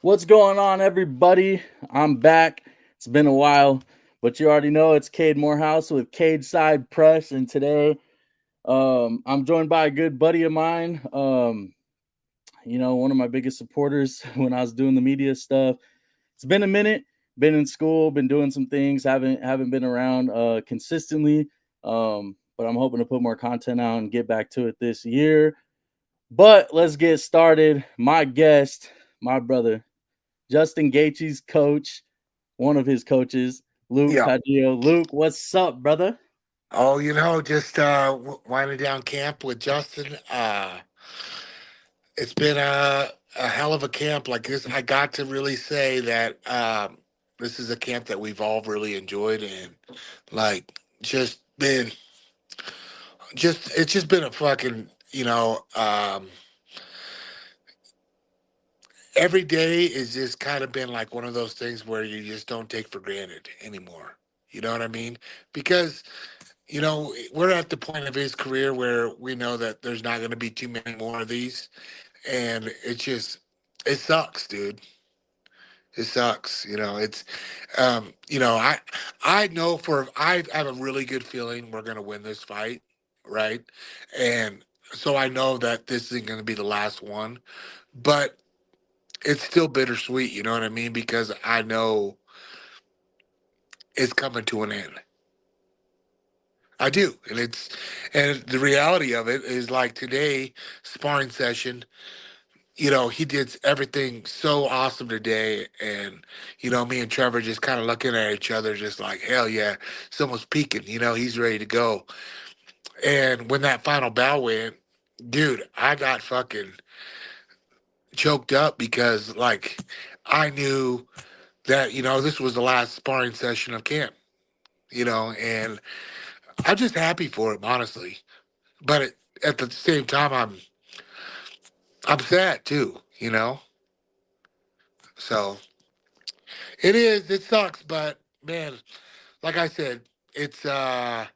What's going on, everybody? I'm back. It's been a while, but you already know it's Cade Morehouse with Cade Side Press, and today I'm joined by a good buddy of mine. One of my biggest supporters when I was doing the media stuff. It's been a minute. Been in school, been doing some things. Haven't been around consistently, but I'm hoping to put more content out and get back to it this year. But let's get started. My guest, my brother, Justin Gaethje's coach, one of his coaches, Luke Yeah. Caudillo. Luke, what's up, brother? Oh, just winding down camp with Justin. It's been a hell of a camp. Like this, I got to really say that this is a camp that we've all really enjoyed, and like it's just been a fucking every day is just kind of been like one of those things where you just don't take for granted anymore. You know what I mean? Because we're at the point of his career where we know that there's not going to be too many more of these, and it sucks, dude. It sucks. I know I have a really good feeling we're going to win this fight, right? And so I know that this isn't going to be the last one, but it's still bittersweet. You know what I mean? Because I know it's coming to an end. I do, and the reality of it is like today sparring session. He did everything so awesome today, and me and Trevor just kind of looking at each other, just like hell yeah, someone's peeking. He's ready to go. And when that final bow went, dude, I got fucking choked up because like I knew that this was the last sparring session of camp. And I'm just happy for him, honestly. But at the same time, I'm sad too, So it sucks, but man, like I said, it's uh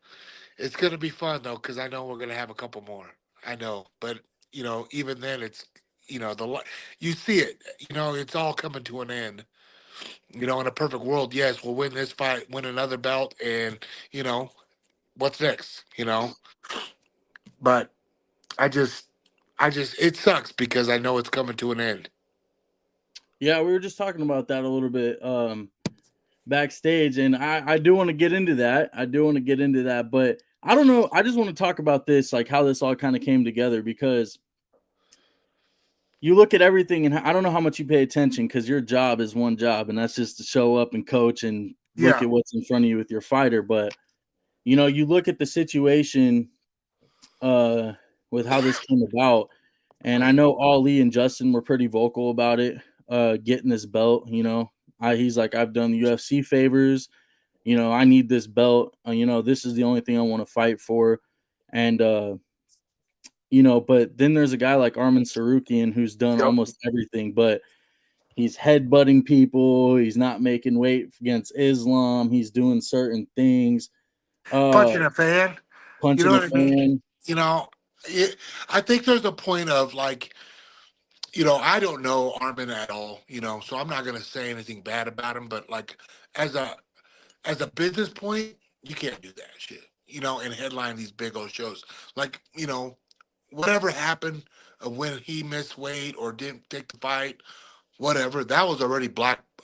it's gonna be fun though, because I know we're gonna have a couple more. I know, but even then, it's you see it. It's all coming to an end. In a perfect world, yes, we'll win this fight, win another belt, and you know what's next. But I just, it sucks because I know it's coming to an end. Yeah, we were just talking about that a little bit backstage, and I do want to get into that. I do want to get into that, but I don't know. I just want to talk about this, like how this all kind of came together, because you look at everything, and I don't know how much you pay attention because your job is one job, and that's just to show up and coach and look Yeah, at what's in front of you with your fighter. But you look at the situation uh, with how this came about, and I know Ali and Justin were pretty vocal about it, getting this belt. He's like, I've done the UFC favors. I need this belt. This is the only thing I want to fight for, and but then there's a guy like Armin Sarukian who's done yep. almost everything, but he's headbutting people. He's not making weight against Islam. He's doing certain things, uh, Punching a fan. You know punching a what I mean? fan. You know, it, I think there's a point of like, I don't know Armin at all. So I'm not gonna say anything bad about him. But like, as a as a business point, you can't do that shit. And headline these big old shows. Like, whatever happened when he missed weight or didn't take the fight, whatever, that was already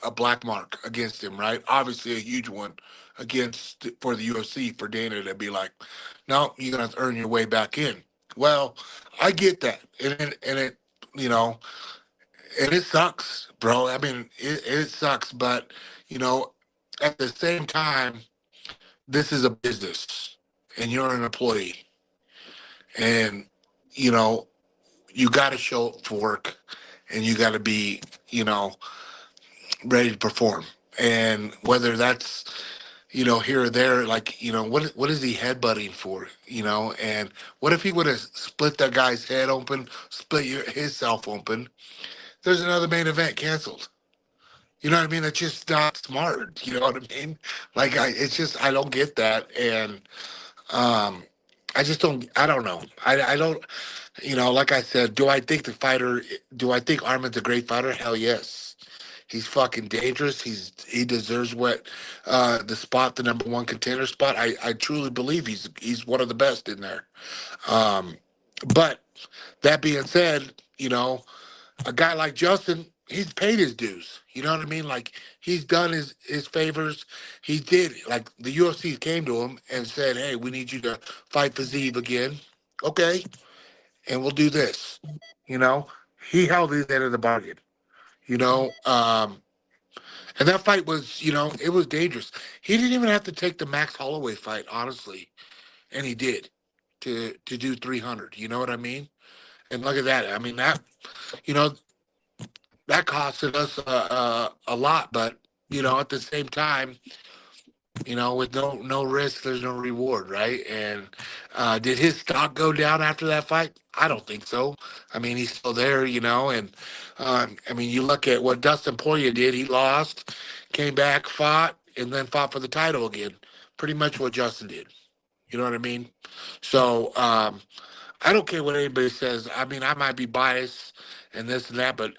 a black mark against him, right? Obviously a huge one against for the UFC for Dana to be like, no, you're gonna have to earn your way back in. Well, I get that, and it you know, and it sucks, bro. I mean, it sucks, but you know, at the same time, this is a business, and you're an employee, and you know, you got to show up for work, and you got to be, you know, ready to perform. And whether that's here or there, like what is he headbutting for? And what if he would have split that guy's head open, split his self open? There's another main event canceled. You know what I mean? That's just not smart. You know what I mean? Like it's just I don't get that, and um, I just don't. I don't know. I don't. Like I said, do I think Armin's a great fighter? Hell yes. He's fucking dangerous. He deserves the spot, the number one contender spot. I truly believe he's one of the best in there. Um, but that being said, a guy like Justin, he's paid his dues. You know what I mean? Like he's done his favors. He did. Like the UFC came to him and said, "Hey, we need you to fight for Zeev again." Okay, and we'll do this. You know, he held his end of the bargain. You know, and that fight was, it was dangerous. He didn't even have to take the Max Holloway fight, honestly, and he did to do 300. You know what I mean? And look at that. I mean you know, that costed us a lot, but at the same time, with no risk, there's no reward, right? And did his stock go down after that fight? I don't think so. I mean, he's still there, and I mean, you look at what Dustin Poirier did. He lost, came back, fought, and then fought for the title again. Pretty much what Justin did. You know what I mean? So I don't care what anybody says. I mean, I might be biased and this and that, but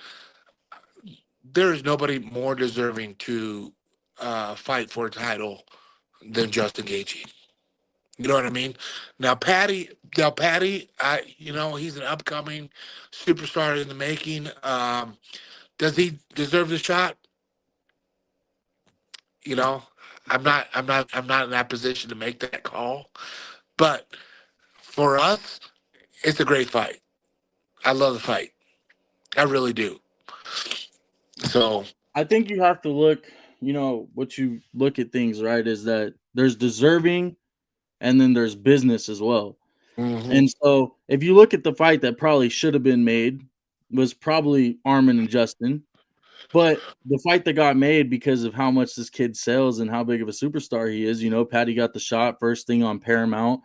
there is nobody more deserving to fight for a title than Justin Gaethje. You know what I mean? Now Paddy, he's an upcoming superstar in the making. Does he deserve the shot? You know, I'm not in that position to make that call. But for us, it's a great fight. I love the fight. I really do. So I think you have to look, what you look at things, right, is that there's deserving and then there's business as well. mhm. And so if you look at the fight that probably should have been made was probably Armin and Justin. But the fight that got made because of how much this kid sells and how big of a superstar he is, Paddy got the shot first thing on Paramount,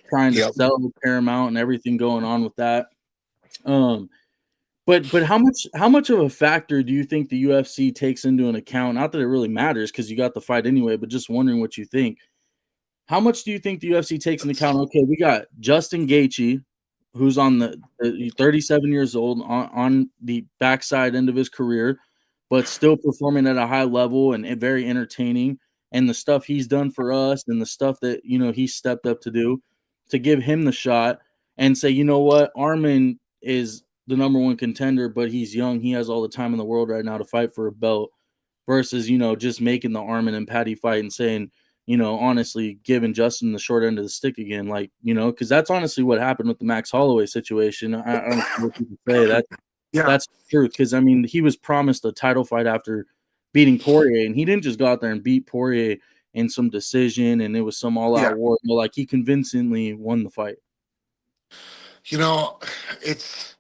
trying to Yep. sell Paramount and everything going on with that. But how much of a factor do you think the UFC takes into an account? Not that it really matters because you got the fight anyway, but just wondering what you think. How much do you think the UFC takes into account? Okay, we got Justin Gaethje, who's on the 37 years old on the backside end of his career, but still performing at a high level and very entertaining. And the stuff he's done for us and the stuff that he stepped up to do, to give him the shot and say, you know what, Armin is the number one contender, but he's young. He has all the time in the world right now to fight for a belt versus, just making the Armin and Paddy fight and saying, honestly, giving Justin the short end of the stick again, like, because that's honestly what happened with the Max Holloway situation. I don't care what people say. Yeah. That's the truth. Because I mean, he was promised a title fight after beating Poirier, and he didn't just go out there and beat Poirier in some decision, and it was some all-out Yeah. war. Like he convincingly won the fight. It's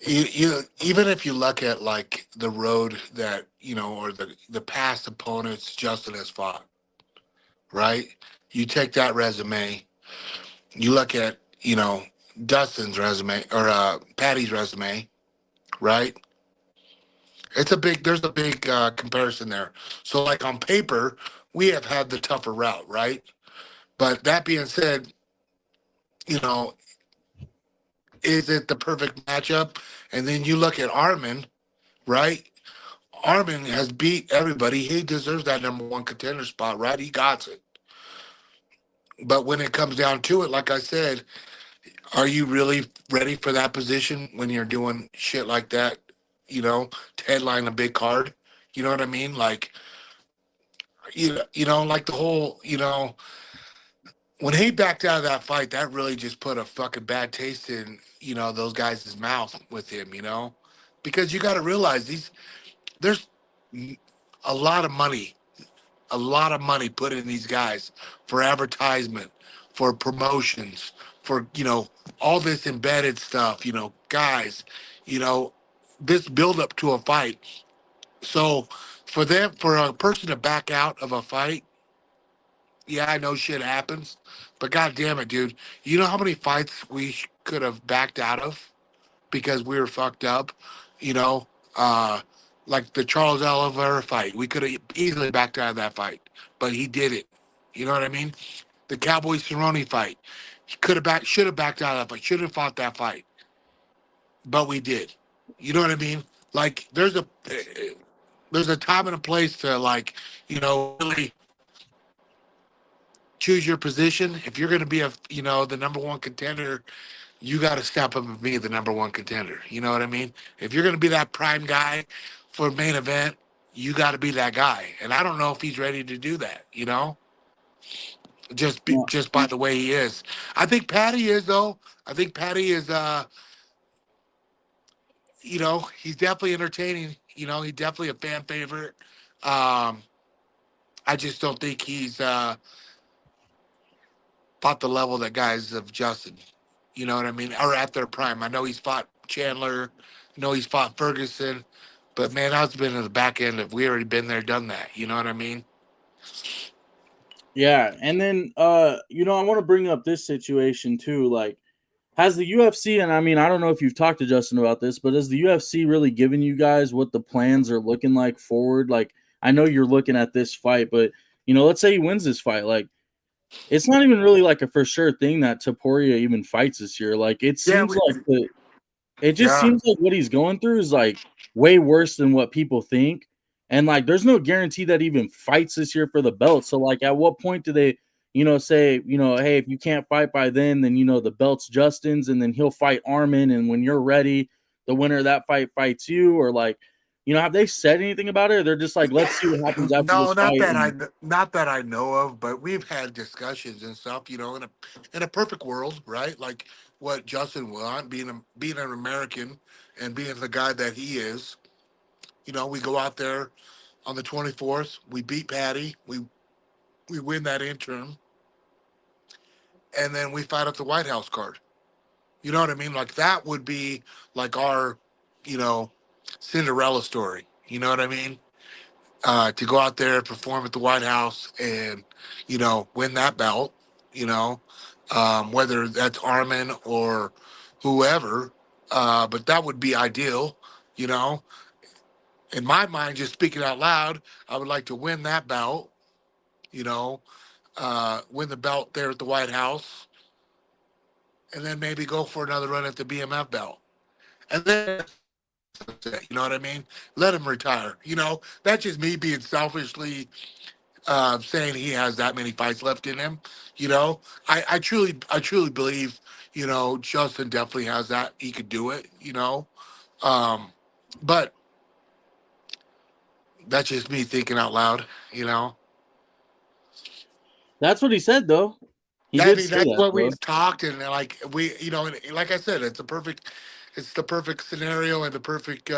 even if you look at like the road that or the past opponents Justin has fought, right? You take that resume, you look at Dustin's resume or Paddy's resume, right? There's a big comparison there. So like on paper, we have had the tougher route, right? But that being said, you know, is it the perfect matchup? And then you look at Armin, right? Armin has beat everybody. He deserves that number one contender spot, right? He got it. But when it comes down to it, like I said, are you really ready for that position when you're doing shit like that? To headline a big card. You know what I mean? Like, like the whole, when he backed out of that fight, that really just put a fucking bad taste in, those guys' mouth with him, because you got to realize there's a lot of money, put in these guys for advertisement, for promotions, for, all this embedded stuff, guys, you know, this build up to a fight. So for a person to back out of a fight, yeah, I know shit happens, but god damn it, dude. You know how many fights we could have backed out of because we were fucked up? You know, uh, like the Charles Oliveira fight. We could have easily backed out of that fight, but he did it. You know what I mean? The Cowboy Cerrone fight. He should have backed out of that fight, should have fought that fight, but we did. You know what I mean? Like, there's a time and a place to like, really choose your position. If you're going to be the number one contender, you got to step up and be the number one contender. You know what I mean? If you're going to be that prime guy for main event, you got to be that guy. And I don't know if he's ready to do that. No, Just by the way he is. I think Paddy is though. I think Paddy is. He's definitely entertaining. He's definitely a fan favorite. Um, I just don't think he's fought the level that guys of Justin. You know what I mean? Or at their prime. I know he's fought Chandler. I know he's fought Ferguson. But man, I've been in the back end of we already been there, done that. You know what I mean? yeah, and then I want to bring up this situation too. Like, has the UFC, and I mean, I don't know if you've talked to Justin about this, but has the UFC really given you guys what the plans are looking like forward? Like, I know you're looking at this fight, but let's say he wins this fight. Like, it's not even really like a for sure thing that Taporia even fights this year. Like, Yeah, we, it just yeah. seems like what he's going through is like way worse than what people think. And like there's no guarantee that he even fights this year for the belt. So like at what point do they, say, hey, if you can't fight by then the belt's Justin's and then he'll fight Armin and when you're ready, the winner of that fight fights you or like, have they said anything about it? Or they're just like, let's see what happens after No, this fight. And not that I know of, but we've had discussions and stuff. In a perfect world, right? Like what Justin want, being an American and being the guy that he is. We go out there on the 24th. We beat Paddy. We win that interim, and then we fight at the White House card. You know what I mean? Like that would be like our, you know, Cinderella story. You know what I mean? To go out there, perform at the White House, and win that belt. You know, whether that's Armin or whoever, but that would be ideal. You know, in my mind, just speaking out loud, I would like to win that belt. You know, win the belt there at the White House, and then maybe go for another run at the BMF belt. And then, you know what I mean? Let him retire. That's just me being selfishly saying he has that many fights left in him. I truly believe, Justin definitely has that. He could do it. Um, but that's just me thinking out loud. You know, that's what he said though. He I did mean, say that's that what though. we've talked, and like and like I said, it's the perfect scenario and the perfect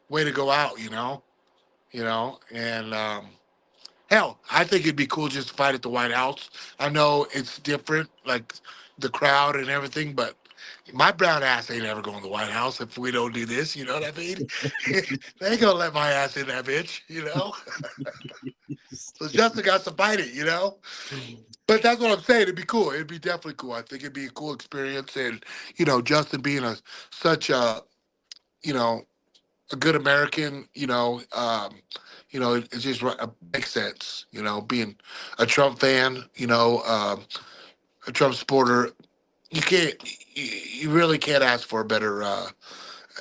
way to go out. And hell, I think it'd be cool just to fight at the White House. I know it's different, like the crowd and everything, but my brown ass ain't ever going to the White House if we don't do this. You know what I mean? They ain't gonna let my ass in that bitch. So Justin got to fight it. But that's what I'm saying. It'd be cool. It'd be definitely cool. I think it'd be a cool experience, and Justin being such you know a good American. It just makes sense. Being a Trump fan, a Trump supporter, you can't, you really can't ask for a better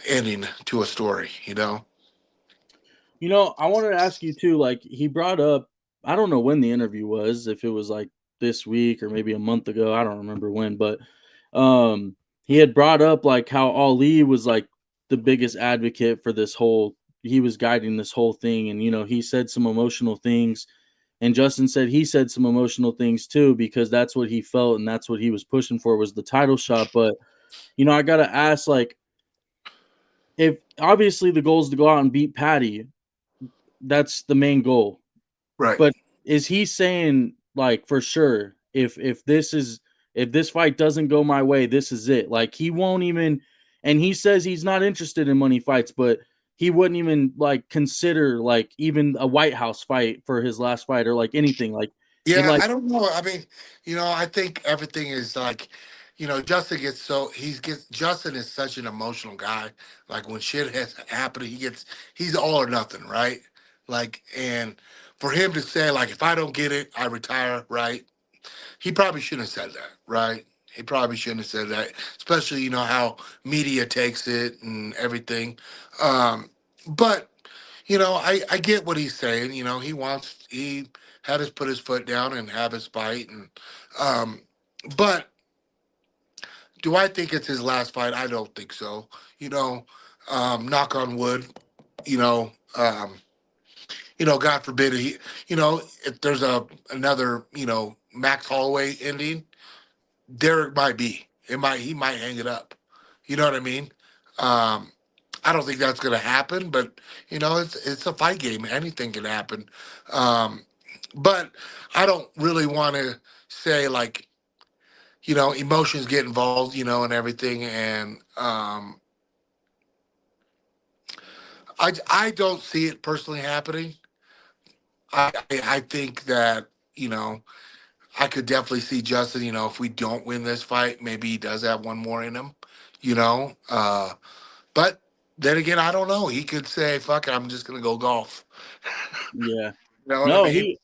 ending to a story. I wanted to ask you too. Like he brought up, I don't know when the interview was, if it was like this week or maybe a month ago. I don't remember when, but he had brought up like how Ali was like the biggest advocate for this whole. He was guiding this whole thing, and he said some emotional things, and Justin said he said some emotional things too because that's what he felt and that's what he was pushing for was the title shot. But I gotta ask, like, if obviously the goal is to go out and beat Paddy, that's the main goal. Right. But is he saying like for sure if this fight doesn't go my way, this is it? Like he won't even and he says he's not interested in money fights, but he wouldn't even like consider like even a White House fight for his last fight or like anything like it Yeah, like I don't know. I mean, I think everything is like, Justin gets Justin is such an emotional guy. Like when shit has happened, he's all or nothing, right? Like, and for him to say like, if I don't get it, I retire, right? He probably shouldn't have said that, right? He probably shouldn't have said that, especially how media takes it and everything. But I get what he's saying. He had to put his foot down and have his fight, and um, but do I think it's his last fight? I don't think so. Knock on wood. You know, um, God forbid if there's another Max Holloway ending, Derek might be. He might hang it up. You know what I mean? Um, I don't think that's going to happen, but it's a fight game. Anything can happen. Um, but I don't really want to say like emotions get involved, and everything, and I don't see it personally happening. I think that you know I could definitely see Justin. If we don't win this fight, maybe he does have one more in him. You know, but then again, I don't know. He could say, "Fuck it, I'm just gonna go golf." Yeah. You know what I No, mean?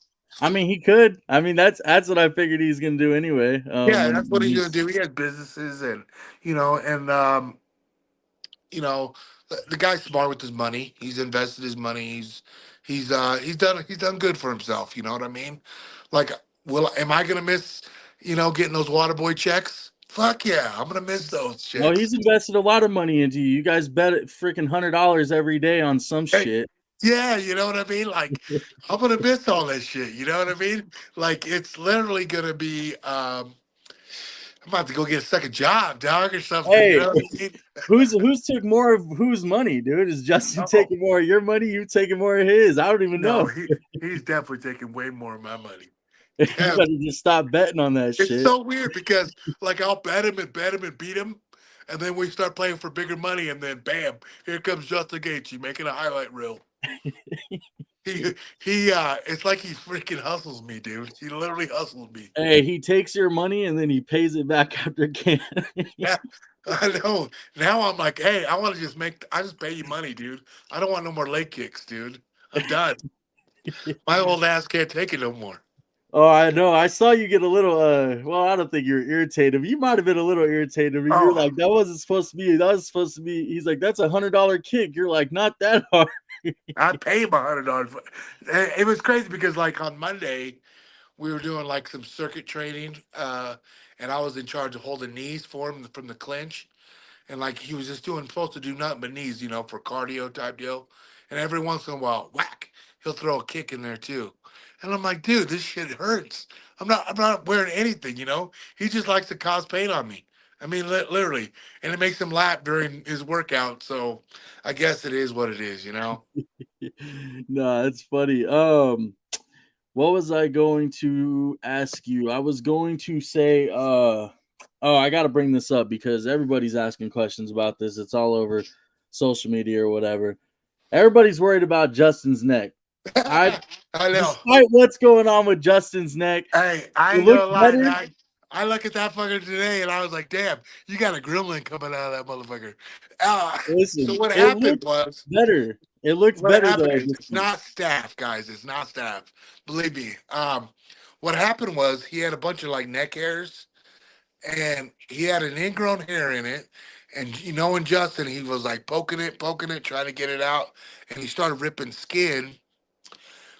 he could. I mean, that's what I figured he's gonna do anyway. Yeah, that's what When he's gonna he's do. He has businesses, and you know, the guy's smart with his money. He's invested his money. He's done good for himself. You know what I mean? Like, am I gonna miss getting those Waterboy checks? Fuck yeah, I'm gonna miss those no, checks. he's invested a lot of money into you. You guys bet it freaking $100 every day on some Hey, shit. yeah, you know what I mean? Like, I'm gonna miss all that shit. You know what I mean? Like, it's literally gonna be. I'm about to go get a second job, dog, or something. You Hey, know what I mean? who's took more of whose money, dude? Is Justin Oh taking more of your money? You taking more of his? I don't even no, know. he's definitely taking way more of my money. You better just stop betting on that It's shit. so weird because like I'll bet him and beat him, and then we start playing for bigger money, and then bam, here comes Justin Gaethje making a highlight reel. It's like he freaking hustles me, dude. He literally hustles me. Hey, he takes your money and then he pays it back after can. Yeah, I know. Now I'm like, hey, I just pay you money, dude. I don't want no more leg kicks, dude. I'm done. My old ass can't take it no more. Oh, I know. I saw you get a little well, I don't think you're irritated. You might have been a little irritated. You're Oh, like, that wasn't supposed to be. That was supposed to be. He's like, that's $100 kick. You're like, not that hard. I'd pay him $100. It was crazy because like on Monday we were doing like some circuit training, and I was in charge of holding knees for him from the clinch, and like he was just doing supposed to do nothing but knees, for cardio type deal, and every once in a while, whack, he'll throw a kick in there too, and I'm like, dude, this shit hurts. I'm not wearing anything, He just likes to cause pain on me. I mean, literally, and it makes him laugh during his workout. So, I guess it is what it is. No, it's funny. What was I going to ask you? I was going to say, oh, I got to bring this up because everybody's asking questions about this. It's all over social media or whatever. Everybody's worried about Justin's neck. I, I know. despite what's going on with Justin's neck, Hey, I it ain't looks gonna lie. better. I look at that fucker today, and I was like, "Damn, you got a gremlin coming out of that motherfucker." So Listen, what it happened looks was, better. It looks what better happened though. is, it's not staph, guys. It's not staph. Believe me. What happened was he had a bunch of like neck hairs, and he had an ingrown hair in it. And in Justin, he was like poking it, trying to get it out, and he started ripping skin.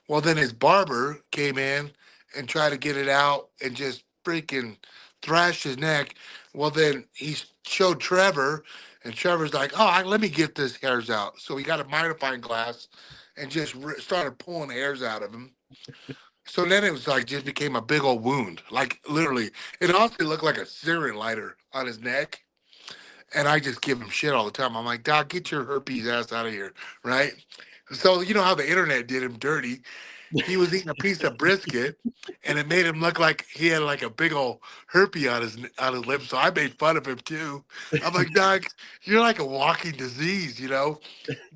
Well, then his barber came in and tried to get it out and just freaking thrashed his neck. Well, then he showed Trevor, and Trevor's like, "Oh, let me get this hairs out." So he got a magnifying glass and just started pulling hairs out of him. So then it was like just became a big old wound, like literally. It honestly looked like a cigarette lighter on his neck. And I just give him shit all the time. I'm like, "Doc, get your herpes ass out of here," right? So you know how the internet did him dirty. He was eating a piece of brisket, and it made him look like he had like a big old herpes on his lip. So I made fun of him too. I'm like, Doc, you're like a walking disease.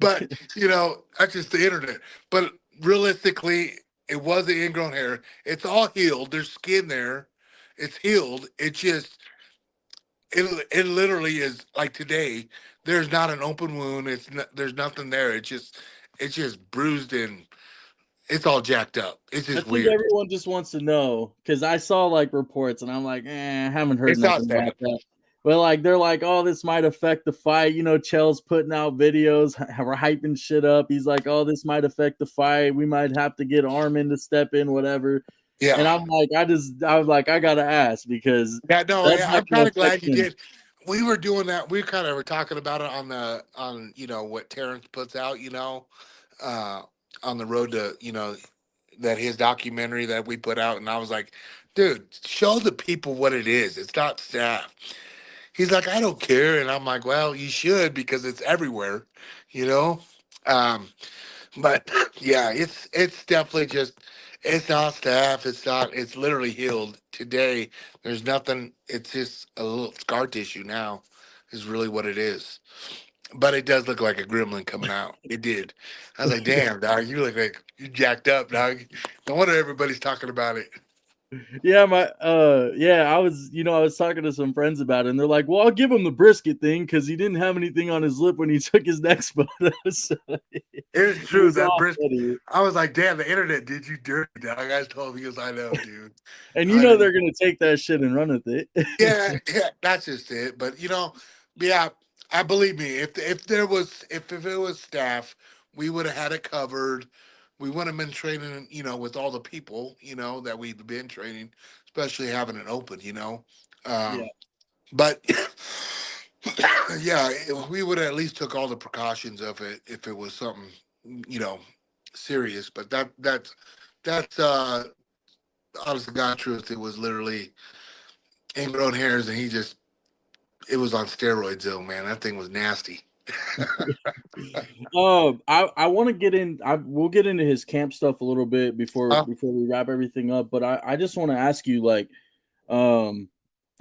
But that's just the internet. But realistically, it was the ingrown hair. It's all healed. There's skin there. It's healed. It literally is like today. There's not an open wound. There's nothing there. It's just bruised and it's all jacked up. It's I just think weird. everyone just wants to know because I saw like reports and I'm like, I haven't heard It's not nothing bad. about that. But like they're like, oh, this might affect the fight. You know, Chael's putting out videos, we're hyping shit up. He's like, oh, this might affect the fight. We might have to get Armin to step in, whatever. And Yeah. I'm like, I was like, I gotta ask because Yeah, no, that's yeah, not I'm gonna kind of affect glad you him. did. We were doing that. We kind of were talking about it on what Terrence puts out, uh, on the road to that his documentary that we put out, and I was like, dude, show the people what it is. It's not staff. He's like, I don't care, and I'm like, well, you should because it's everywhere, you know. Um, but yeah, it's definitely just it's not staff. It's not. It's literally healed today. There's nothing. It's just a little scar tissue now. Is really what it is. But it does look like a gremlin coming out. It did. I was like, damn, dog, you look like you jacked up, dog. No wonder everybody's talking about it. Yeah, I was, I was talking to some friends about it, and they're like, well, I'll give him the brisket thing because he didn't have anything on his lip when he took his next photo. So it It is true was that all brisket. funny. I was like, damn, the internet did you dirty, dog. I told him he goes, I know, dude. And I know. they're gonna take that shit and run with it. Yeah, yeah, that's just it. But yeah, I believe me. If it was staff, we would have had it covered. We wouldn't have been training, with all the people, that we've been training, especially having it open, Yeah. Um, but yeah, we would have at least took all the precautions of it if it was something, you know, serious. But that's honest to God truth. It was literally ingrown hairs, and it was on steroids, though, man. That thing was nasty. I want to get in. We'll get into his camp stuff a little bit Uh, before we wrap everything up. But I just want to ask you, like, um,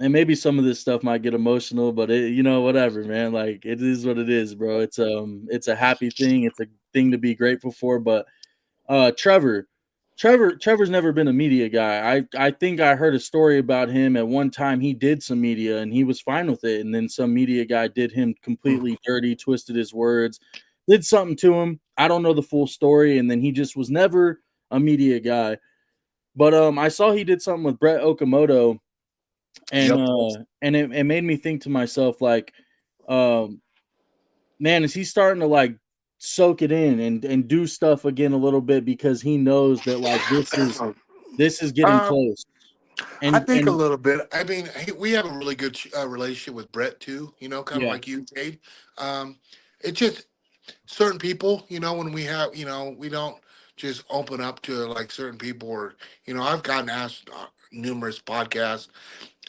and maybe some of this stuff might get emotional, but whatever, man. Like, it is what it is, bro. It's a happy thing. It's a thing to be grateful for. But Trevor. Trevor's never been a media guy. I think I heard a story about him at one time. He did some media and he was fine with it, and then some media guy did him completely dirty, twisted his words, did something to him. I don't know the full story, and then he just was never a media guy. But I saw he did something with Brett Okamoto, and yep. it made me think to myself like, um, man, is he starting to like soak it in and do stuff again a little bit because he knows that like this is getting Um, close. I And think a little bit. I mean, we have a really good relationship with Brett too. Kind of yeah, like you, Cade. Um, it's just certain people. When we have, we don't just open up to like certain people. Or I've gotten asked numerous podcasts,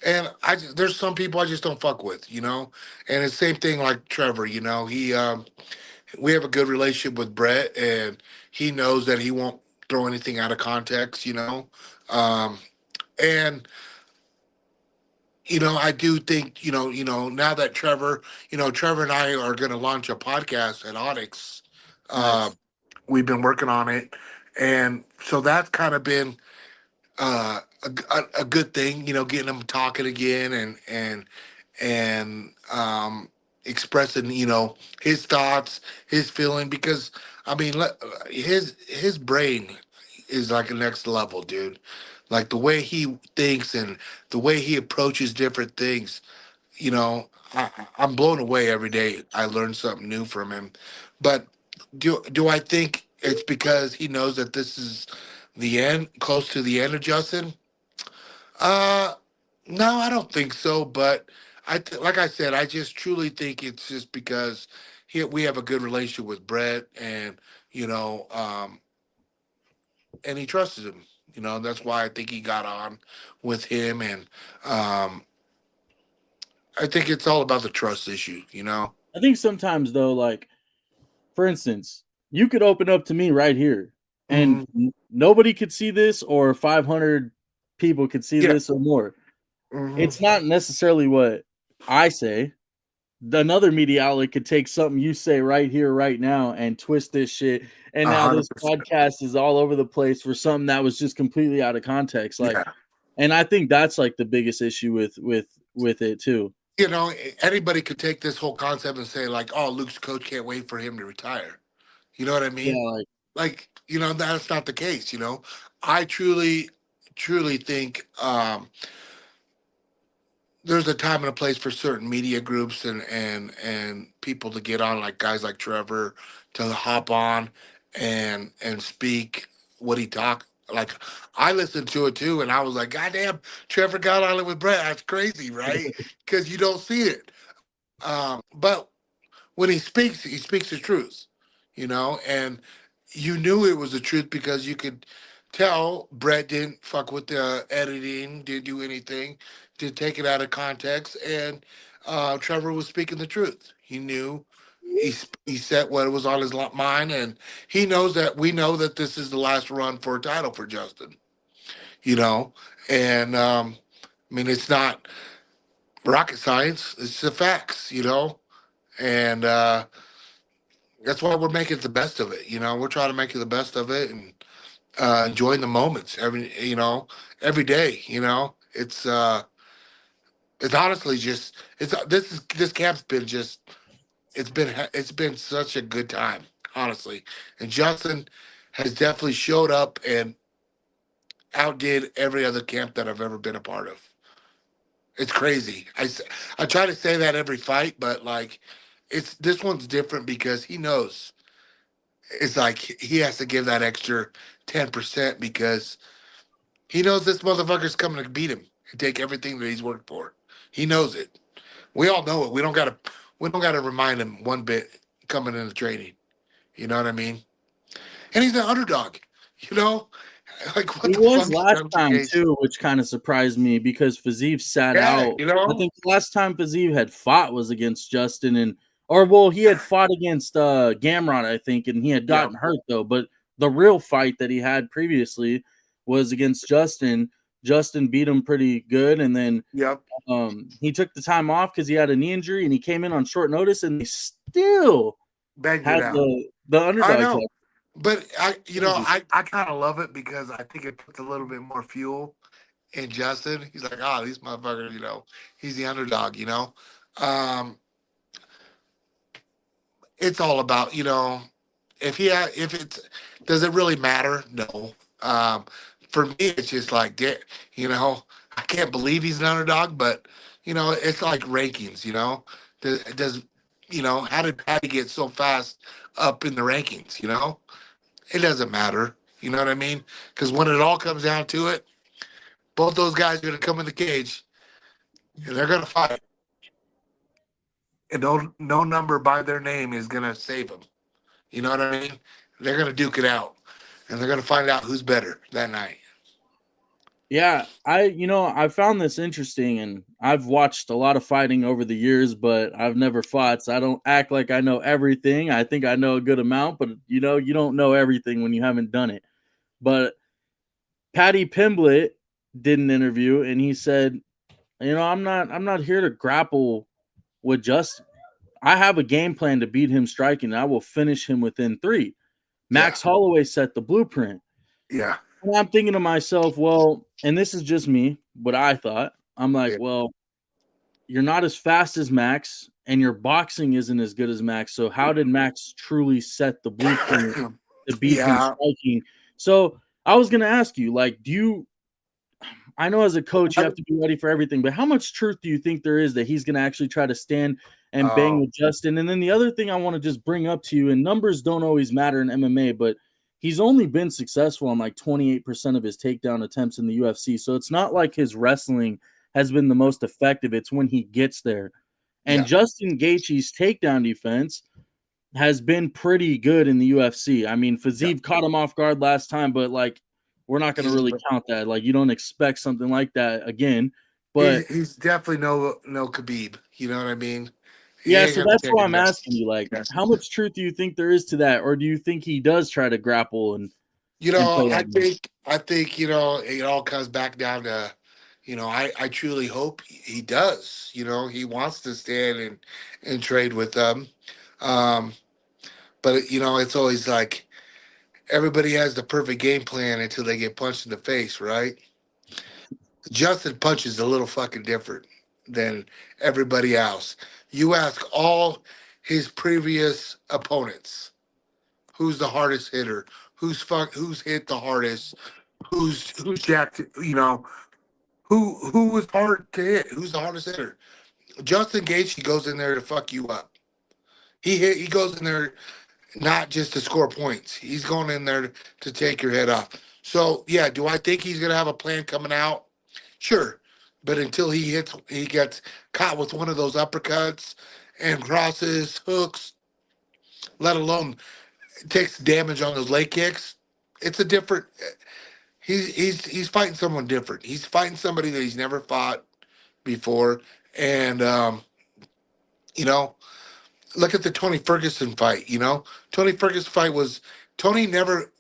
and there's some people I just don't fuck with. And it's same thing like Trevor. He we have a good relationship with Brett, and he knows that he won't throw anything out of context. Um, and I do think, now that Trevor and I are going to launch a podcast at Onyx. Uh, nice. we've been working on it, and so that's kind of been a good thing, getting them talking again and expressing, his thoughts, his feeling, because I mean, his brain is like a next level, dude. Like the way he thinks and the way he approaches different things, I'm blown away every day. I learn something new from him. But do I think it's because he knows that this is the end, close to the end of Justin? Uh, no, I don't think so. But like I said, I just truly think it's just because we have a good relationship with Brett, and you know, um, and he trusted him. That's why I think he got on with him, and um, I think it's all about the trust issue. I think sometimes though, like for instance, you could open up to me right here, and Hmm. nobody could see this, or 500 people could see Yeah. this or more. Hmm. It's not necessarily what I say. Another media outlet could take something you say right here, right now, and twist this shit. And A now hundred this percent. podcast is all over the place for something that was just completely out of context. Like, Yeah. and I think that's like the biggest issue with it too. Anybody could take this whole concept and say like, "Oh, Luke's coach can't wait for him to retire." You know what I Yeah, mean? like Like, that's not the case. I truly, truly think there's a time and a place for certain media groups and people to get on, like guys like Trevor, to hop on and speak what he talked. Like, I listened to it too, and I was like, God damn, Trevor got on it with Brett. That's crazy, right? Because you don't see it. But when he speaks the truth, and you knew it was the truth because you could tell Brett didn't fuck with the editing, didn't do anything, didn't take it out of context, and Trevor was speaking the truth. He knew. He said what was on his mind, and he knows that we know that this is the last run for a title for Justin. You know, and I mean, it's not rocket science; it's the facts. And that's why we're making the best of it. We're trying to make the best of it and enjoying the moments every day. It's honestly just this camp's been just it's been such a good time, honestly. And Justin has definitely showed up and outdid every other camp that I've ever been a part of. It's crazy. I try to say that every fight, but like, it's this one's different because he knows it's like he has to give that extra 10% because he knows this motherfucker's coming to beat him and take everything that he's worked for. He knows it. We all know it. We don't gotta remind him one bit coming into training. You know what I mean? And he's an underdog. You know, like what He the was fuck, last Justin time Gaethje? too, which kind of surprised me because Fiziev sat Yeah, out. I think the last time Fiziev had fought was against Justin he had fought against Gamrot, I think, and he had yep, gotten hurt though. But the real fight that he had previously was against Justin. Justin beat him pretty good, and then yep. he took the time off because he had a knee injury, and he came in on short notice, and they still Banged had it out. the I underdog tag. know, but Crazy. I kind of love it because I think it puts a little bit more fuel in Justin. He's like, oh, these motherfuckers, he's the underdog. Um, it's all about, if it's, does it really matter? No. Um, for me, it's just like, you know, I can't believe he's an underdog, but it's like rankings. Does how did Paddy get so fast up in the rankings? It doesn't matter. You know what I mean? Because when it all comes down to it, both those guys are going to come in the cage and they're going to fight, and no number by their name is going to save them. You know what I mean? They're going to duke it out, and they're going to find out who's better that night. Yeah, I found this interesting, and I've watched a lot of fighting over the years, but I've never fought, so I don't act like I know everything. I think I know a good amount, but you don't know everything when you haven't done it. But Paddy Pimblett did an interview, and he said, I'm not here to grapple with Justin. I have a game plan to beat him striking, and I will finish him within 3. Yeah, Max Holloway set the blueprint. yeah, And I'm thinking to myself, well, and this is just me, what I thought. I'm like, yeah, well, you're not as fast as Max, and your boxing isn't as good as Max. So how did Max truly set the blueprint to beat him yeah. striking? So I was gonna ask you, like, I know as a coach you have to be ready for everything, but how much truth do you think there is that he's gonna actually try to stand and bang Oh, with Justin? And then the other thing I want to just bring up to you, and numbers don't always matter in MMA, but he's only been successful on like 28% of his takedown attempts in the UFC. So it's not like his wrestling has been the most effective. It's when he gets there. And yeah. Justin Gaethje's takedown defense has been pretty good in the UFC. I mean, Yeah. Fiziev caught him off guard last time, but like we're not going to He's really count that. Like you don't expect something like that again. But he's definitely no Khabib. You know what I mean? He yeah, ain't so gonna that's take why a I'm next. asking you. Like, Yes. how much truth do you think there is to that, or do you think he does try to grapple and play I that game? think it all comes back down to, I truly hope he does. He wants to stand and trade with them. Um, but it's always like everybody has the perfect game plan until they get punched in the face, right? Justin punches a little fucking different than everybody else. You ask all his previous opponents, who's the hardest hitter, who's hit the hardest, who's jacked, Who was hard to hit? Who's the hardest hitter? Justin Gaethje goes in there to fuck you up. He goes in there not just to score points. He's going in there to take your head off. So yeah, do I think he's gonna have a plan coming out? Sure, but until he gets caught with one of those uppercuts and crosses, hooks, let alone takes damage on those leg kicks, it's a different. He's fighting someone different. He's fighting somebody that he's never fought before, and you know, look at the Tony Ferguson fight. Tony Ferguson fight was Tony never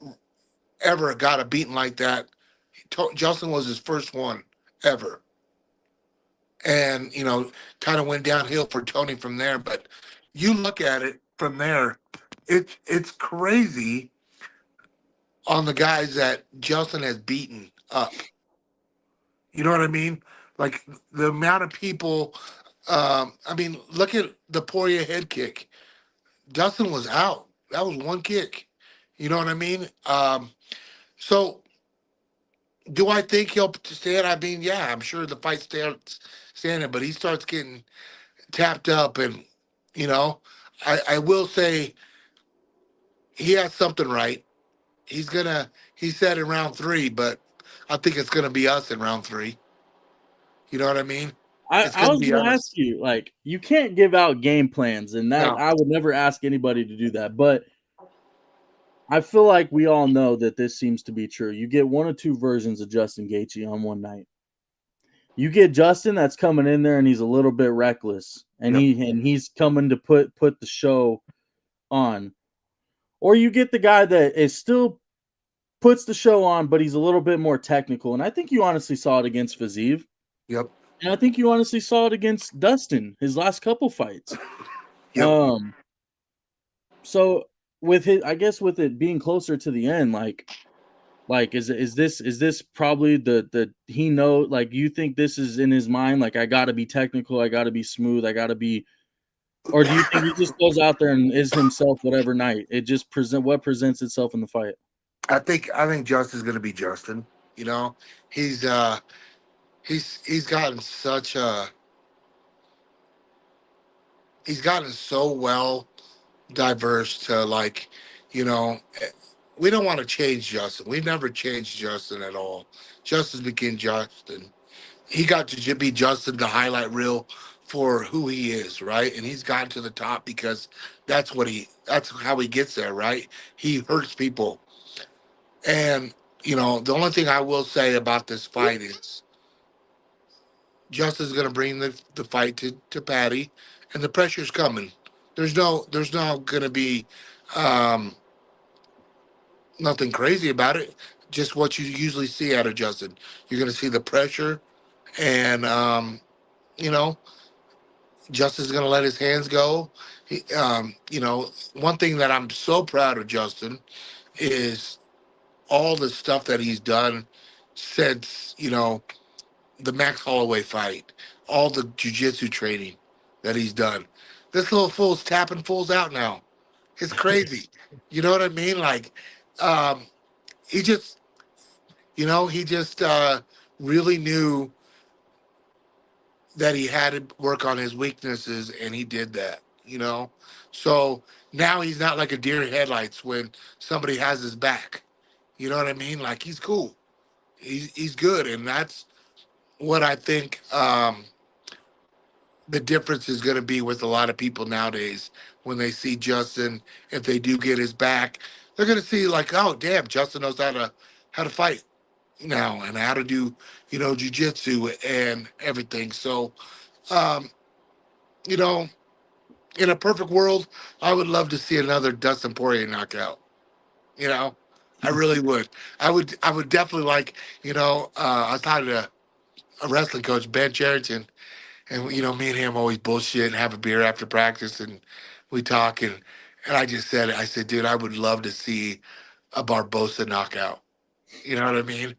ever got a beating like that. Justin was his first one ever, and kind of went downhill for Tony from there. But you look at it from there, it's crazy on the guys that Justin has beaten up. You know what I mean? Like the amount of people. I mean, look at the Poirier head kick. Justin was out. That was one kick. You know what I mean? So do I think he'll stand? I mean, yeah, I'm sure the fight starts standing, but he starts getting tapped up, and you know, I will say he has something right. He said in round three, but I think it's gonna be us in round three. You know what I mean? It's I gonna was be gonna ask us. you, like, you can't give out game plans, and that No. I would never ask anybody to do that. But I feel like we all know that this seems to be true. You get one or two versions of Justin Gaethje on one night. You get Justin that's coming in there and he's a little bit reckless, and Yep. he's coming to put the show on. Or you get the guy that is still puts the show on, but he's a little bit more technical. And I think you honestly saw it against Fazeev. Yep. And I think you honestly saw it against Dustin, his last couple fights. Yep. Um, so with it, I guess with it being closer to the end, like is this probably the he know, like, you think this is in his mind, like, I gotta be technical, I gotta be smooth, I gotta be, or do you think he just goes out there and is himself whatever night? It just what presents itself in the fight. I think Justin's gonna be Justin. You know, he's uh he's gotten he's gotten so well diverse to like, you know, we don't want to change Justin. We've never changed Justin at all. Justin became Justin. He got to be Justin, the highlight reel for who he is, right? And he's gotten to the top because that's how he gets there, right? He hurts people. And, the only thing I will say about this fight is Justin's gonna bring the fight to Paddy, and the pressure's coming. There's no gonna be um nothing crazy about it. Just what you usually see out of Justin. You're gonna see the pressure, and you know, Justin's gonna let his hands go. One thing that I'm so proud of Justin is all the stuff that he's done since the Max Holloway fight, all the jujitsu training that he's done. This little fool's tapping fools out now. It's crazy. You know what I mean? Like, um, he just he just really knew that he had to work on his weaknesses, and he did that. So now he's not like a deer in headlights when somebody has his back. You know what I mean? Like, he's cool. He's good, and that's what I think. The difference is going to be with a lot of people nowadays when they see Justin. If they do get his back, they're going to see like, oh damn, Justin knows how to fight now and how to do jujitsu and everything. So, um, you know, in a perfect world, I would love to see another Dustin Poirier knockout. You know, I really would. I would definitely like. I was talking to a wrestling coach, Ben Charrington, and me and him always bullshit and have a beer after practice, and we talk, and I said, dude, I would love to see a Barbosa knockout. You know what I mean?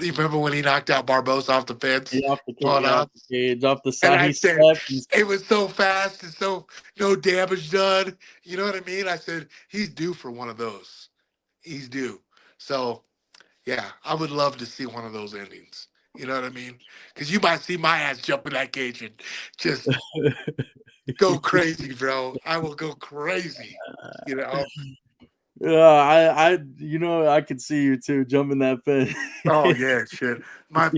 You remember when he knocked out Barbosa off the fence Yeah, off the on yeah, off the us? cage, off the And side, I he said stepped. it was so fast and so no damage done. You know what I mean? I said he's due for one of those. He's due. So yeah, I would love to see one of those endings. You know what I mean? Because you might see my ass jump in that cage and just go crazy, bro. I will go crazy. You know? Yeah, I could see you too jumping that fence. Oh yeah, shit. My,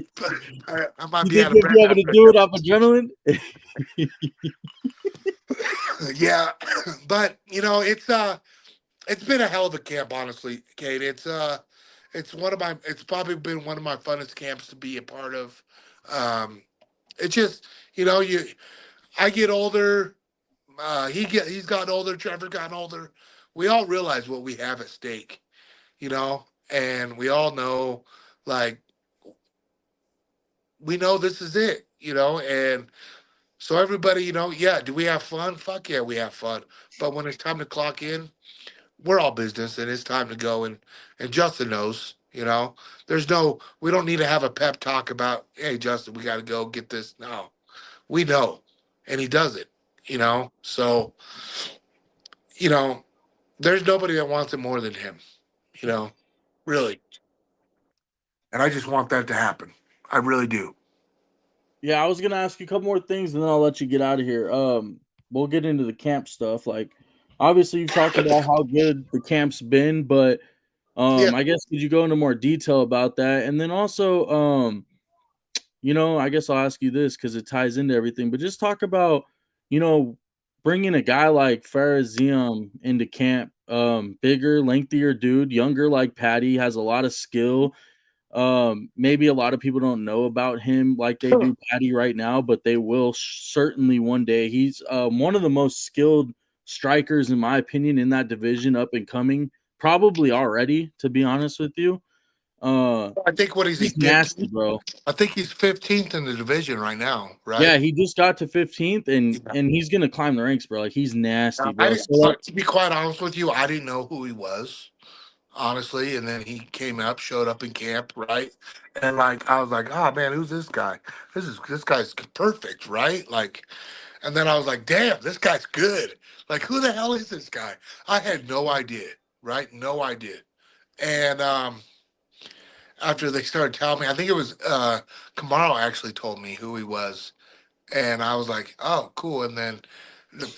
I might You be think out of you'll breath be able to after I do it jump. off adrenaline? Yeah, but it's been a hell of a camp, honestly, Kate. It's probably been one of my funnest camps to be a part of. Um, it's just you I get older. He's gotten older. Trevor's gotten older. We all realize what we have at stake, and we all know, like, we know this is it, and so everybody, yeah. Do we have fun? Fuck yeah, we have fun. But when it's time to clock in, we're all business, and it's time to go. And Justin knows, we don't need to have a pep talk about, hey, Justin, we got to go get this. No, we know, and he does it, So, you know, there's nobody that wants it more than him, you know, really. And I just want that to happen. I really do. Yeah, I was gonna ask you a couple more things, and then I'll let you get out of here. We'll get into the camp stuff. Like, obviously, you've talked about how good the camp's been, but Yeah. I guess could you go into more detail about that? And then also, I guess I'll ask you this because it ties into everything. But just talk about, you know, bringing a guy like Farazim into camp. Bigger, lengthier dude, younger like Paddy, has a lot of skill. Maybe a lot of people don't know about him like they do Paddy right now, but they will certainly one day. He's one of the most skilled strikers, in my opinion, in that division, up and coming. Probably already, to be honest with you. Uh, I think what is he, he's nasty, 15th? bro. I think he's 15th in the division right now, Yeah, right? he just got to 15th, and Yeah. and he's gonna climb the ranks, bro. Like he's nasty, I bro. didn't, So like, to be quite honest with you, I didn't know who he was, honestly. And then he showed up in camp, right? And like, I was like, oh man, who's this guy? This guy's perfect, right? Like, and then I was like, damn, this guy's good. Like, who the hell is this guy? I had no idea, right? No idea. And after they started telling me, I think it was Kamaro actually told me who he was, and I was like, oh, cool. And then, the,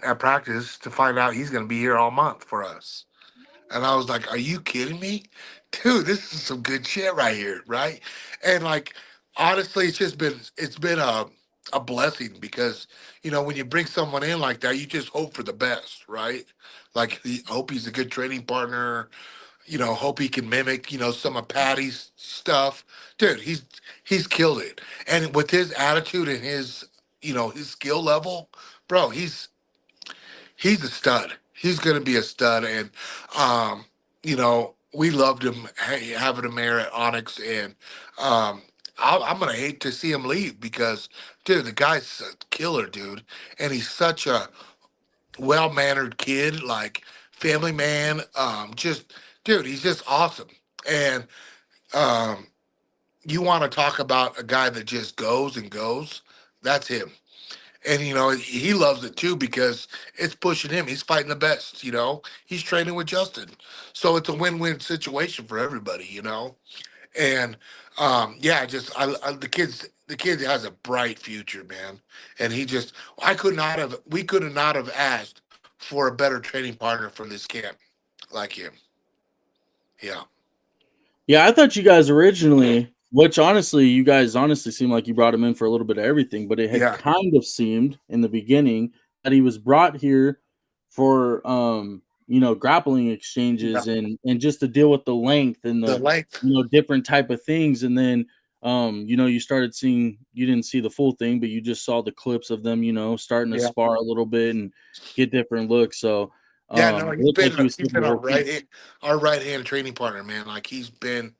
at practice to find out he's going to be here all month for us. And I was like, are you kidding me? Dude, this is some good shit right here, right? And like, honestly, it's been a blessing because, when you bring someone in like that, you just hope for the best, right? Like, hope he's a good training partner, hope he can mimic, some of Patty's stuff. Dude, he's killed it. And with his attitude and his skill level, bro, he's a stud. He's going to be a stud, and we loved him having him there at Onyx, and I'm going to hate to see him leave because, dude, the guy's a killer, dude, and he's such a well mannered kid, like family man. Just dude, he's just awesome, and um, you want to talk about a guy that just goes and goes. That's him. And he loves it too because it's pushing him. He's fighting the best. He's training with Justin, so it's a win-win situation for everybody. And yeah, just the kid has a bright future, man. And we could have not have asked for a better training partner for this camp like him. Yeah, yeah, I thought you guys originally, which honestly, you guys honestly seemed like you brought him in for a little bit of everything, but it had yeah, kind of seemed in the beginning that he was brought here for grappling yeah. exchanges and just to deal with the length and The the length. different type of things. And then you started seeing, you didn't see the full thing, but you just saw the clips of them, starting to Yeah, spar a little bit and get different looks. So yeah. No, it looked like he was he's through the been whole camp. our right hand training partner, man. Like he's been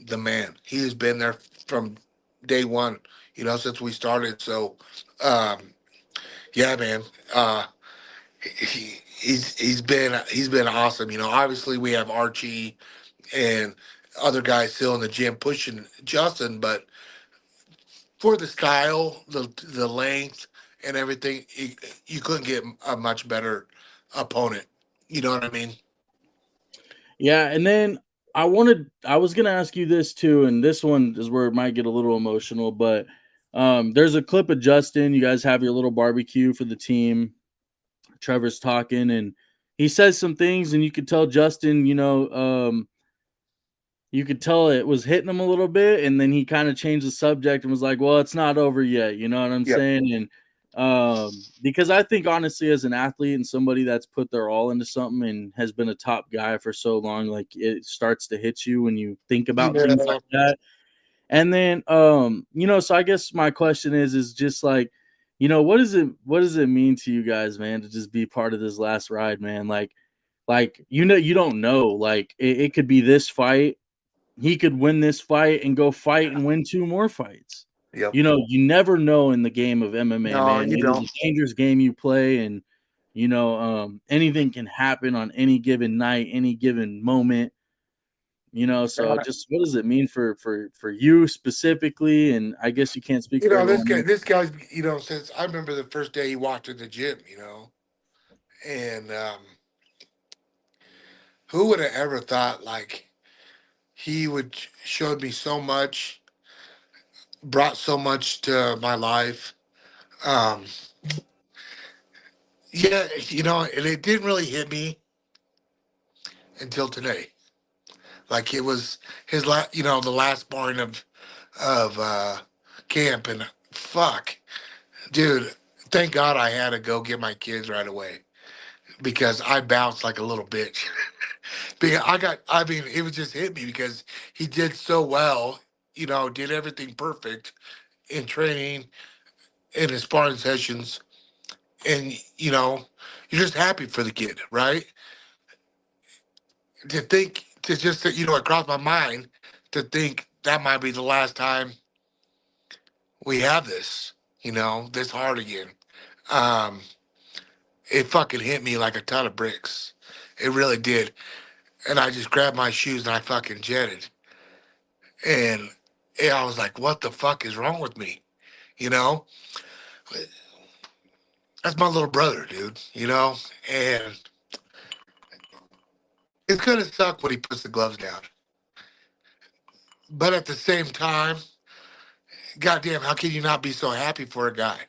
the man. He has been there from day one, since we started. So, um, yeah, man. He's been awesome. Obviously we have Archie and other guys still in the gym pushing Justin, but for the style, the length, and everything, you couldn't get a much better opponent. You know what I mean? Yeah, and then I was gonna ask you this too, and this one is where it might get a little emotional, but there's a clip of Justin. You guys have your little barbecue for the team. Trevor's talking, and he says some things, and you could tell Justin, you could tell it was hitting him a little bit, and then he kind of changed the subject and was like, "Well, it's not over yet." You know what I'm Yep. saying? And because I think honestly, as an athlete and somebody that's put their all into something and has been a top guy for so long, like it starts to hit you when you think about things Yeah. like that. And then, so I guess my question is just like, what does it mean to you guys, man, to just be part of this last ride, man? Like, you don't know, like it could be this fight. He could win this fight and go fight and win 2 more fights. Yep. You never know in the game of MMA, No, man. you It is don't. a dangerous game you play, and anything can happen on any given night, any given moment. So just what does it mean for you specifically? And I guess you can't speak You for know, everyone else. this guy's, since I remember the first day he walked in the gym, and who would have ever thought like he would showed me so much, brought so much to my life. Um, yeah, and it didn't really hit me until today. Like it was his the last morning of camp, and fuck, dude. Thank God I had to go get my kids right away because I bounced like a little bitch. Because I mean, it was just hit me because he did so well, did everything perfect in training, in his sparring sessions, and, you're just happy for the kid, right? It crossed my mind to think that might be the last time we have this, this hard again. Um, it fucking hit me like a ton of bricks. It really did. And I just grabbed my shoes and I fucking jetted. And I was like, what the fuck is wrong with me? You know? That's my little brother, dude, And it's gonna suck when he puts the gloves down. But at the same time, goddamn, how can you not be so happy for a guy?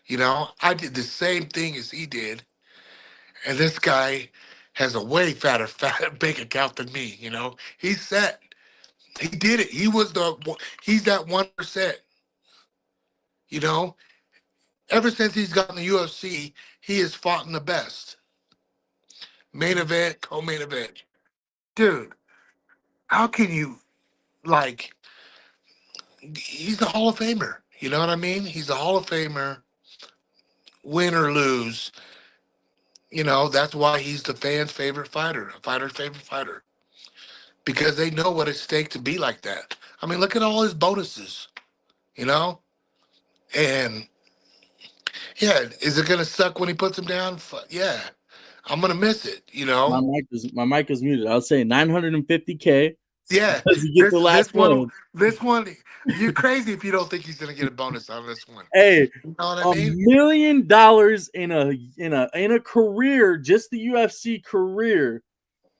I did the same thing as he did, and this guy has a way fat bank account than me. He's set. He did it. He's that 1%. You know, ever since he's gotten the UFC, he has fought in the best main event, co-main event. Dude, how can you like? He's a Hall of Famer. You know what I mean? He's a Hall of Famer. Win or lose, that's why he's the fans' favorite fighter, a fighter's favorite fighter, because they know what it's stake to be like that. I mean, look at all his bonuses, you know? And yeah, is it gonna suck when he puts him down? Yeah, I'm gonna miss it, My mic is muted. I'll say 950K Yeah, because you get the last one. this one, you're crazy if you don't think he's gonna get a bonus on this one. Hey, You know what I $1 mean? million in a career, just the UFC career,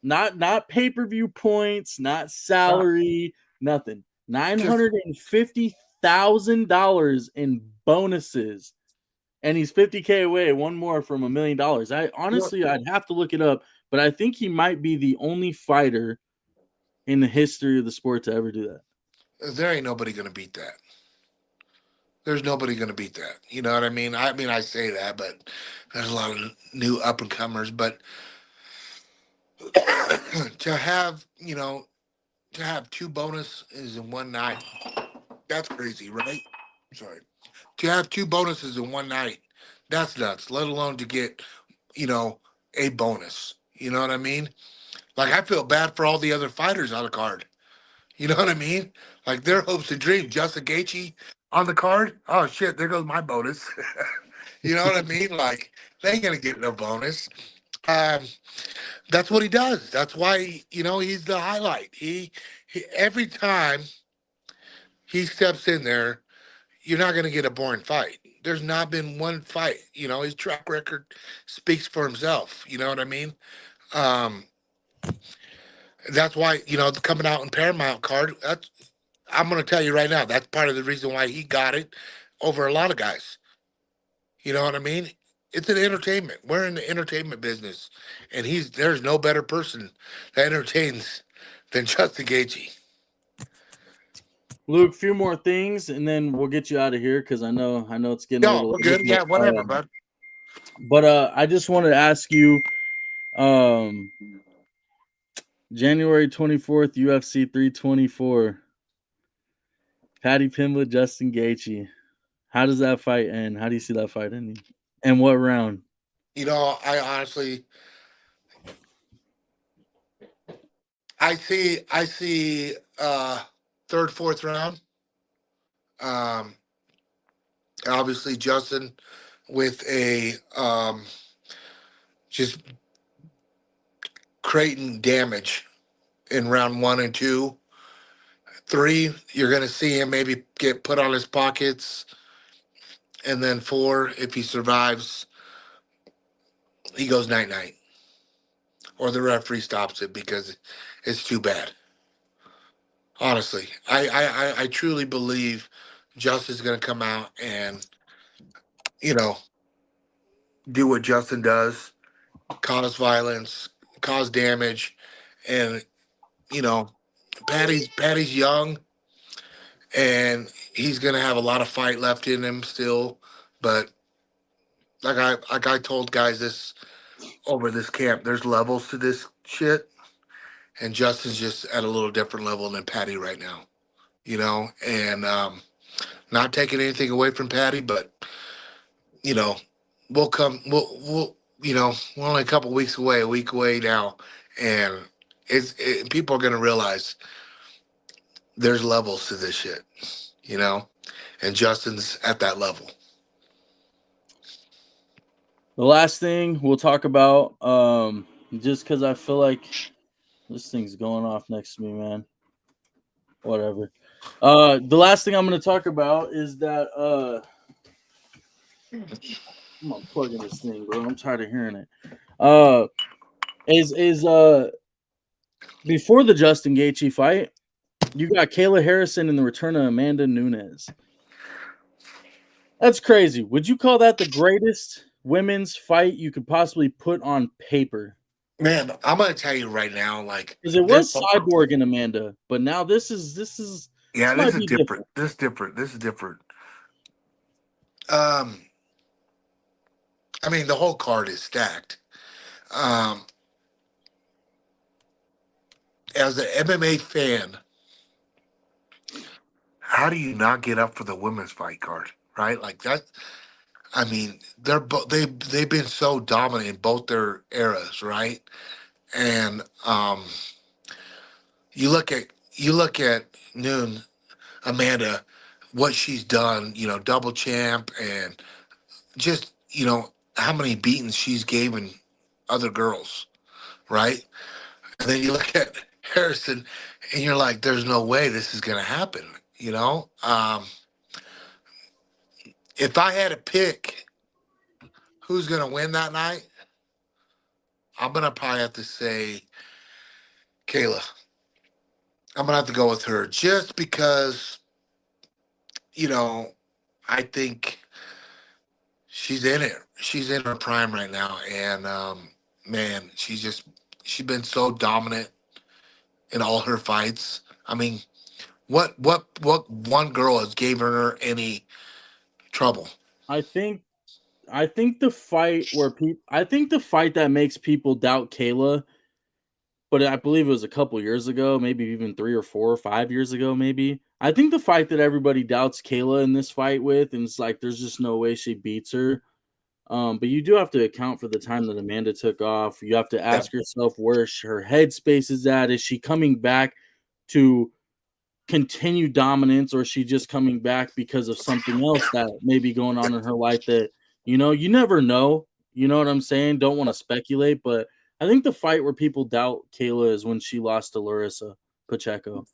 not pay-per-view points, not Uh, salary, nothing. Just $950,000 in bonuses, and he's 50K away, one more from $1 million. I'd have to look it up, but I think he might be the only fighter in the history of the sport to ever do that. there ain't nobody gonna beat that. There's nobody going to beat that. You know what I mean? I say that, but there's a lot of new up and comers. But to have, to have two bonuses in one night, that's crazy, right? Sorry. To have two bonuses in one night, that's nuts. Let alone to get, you know, a bonus. You know what I mean? Like I feel bad for all the other fighters on the card. You know what I mean? Like their hopes and dreams. Justin Gaethje on the card. Oh shit! There goes my bonus. You know what I mean? Like they ain't gonna get no bonus. Um, that's what he does. That's why he's the highlight. He every time he steps in there, you're not gonna get a boring fight. There's not been one fight. His track record speaks for himself. You know what I mean? Um, That's why, coming out in Paramount card, I'm going to tell you right now, that's part of the reason why he got it over a lot of guys. You know what I mean? It's an entertainment. We're in the entertainment business, and there's no better person that entertains than Justin Gaethje. Luke, a few more things, and then we'll get you out of here because I know it's getting a No, little we're late. good. Yeah, whatever, bud. But I just wanted to ask you, um, January 24th, UFC 324, Paddy Pimblett, Justin Gaethje. How does that fight end? How do you see that fight ending? And what round? I honestly, I see third, fourth round. Um, Obviously Justin with a just creating damage in round 1 and 2. 3, you're gonna see him maybe get put on his pockets, and then 4, if he survives, he goes night night, or the referee stops it because it's too bad. Honestly, I truly believe Justin's gonna come out and you know do what Justin does, cause violence, cause damage, and you know Patty's young and he's gonna have a lot of fight left in him still, but like I told guys this over this camp, there's levels to this shit, and Justin's just at a little different level than Patty right now, and not taking anything away from Patty, but you know, we'll we're only a week away now, and people are gonna realize there's levels to this shit, you know, and Justin's at that level. The last thing we'll talk about, just because I feel like this thing's going off next to me, man. Whatever. The last thing I'm going to talk about is that I'm unplugging this thing, bro. I'm tired of hearing it. Is before the Justin Gaethje fight, you got Kayla Harrison and the return of Amanda Nunes. That's crazy. Would you call that the greatest women's fight you could possibly put on paper? Man, I'm gonna tell you right now, like Because it this. was Cyborg and Amanda, but now this Yeah, this might is be different. different. This is different. This is different. Um, I mean, the whole card is stacked. Um, as an MMA fan, how do you not get up for the women's fight card? Right, like that. I mean, they've been so dominant in both their eras, right? And you look at Noon Amanda, what she's done. Double champ, and just how many beatings she's given other girls, right? And then you look at Harrison, and you're like, "There's no way this is gonna happen." If I had to pick who's gonna win that night, I'm gonna probably have to say Kayla. I'm gonna have to go with her just because you know I think she's in it. She's in her prime right now, and man, she's been so dominant in all her fights. I mean, what one girl has given her any trouble? I think the fight that makes people doubt Kayla, but I believe it was a couple years ago, maybe even 3 or 4 or 5 years ago, maybe. I think the fight that everybody doubts Kayla in this fight with, and it's like there's just no way she beats her. But you do have to account for the time that Amanda took off. You have to Yeah, ask yourself where her headspace is at. Is she coming back to continue dominance, or is she just coming back because of something else that may be going on in her life that you never know. You know what I'm saying? Don't want to speculate, but I think the fight where people doubt Kayla is when she lost to Larissa Pacheco.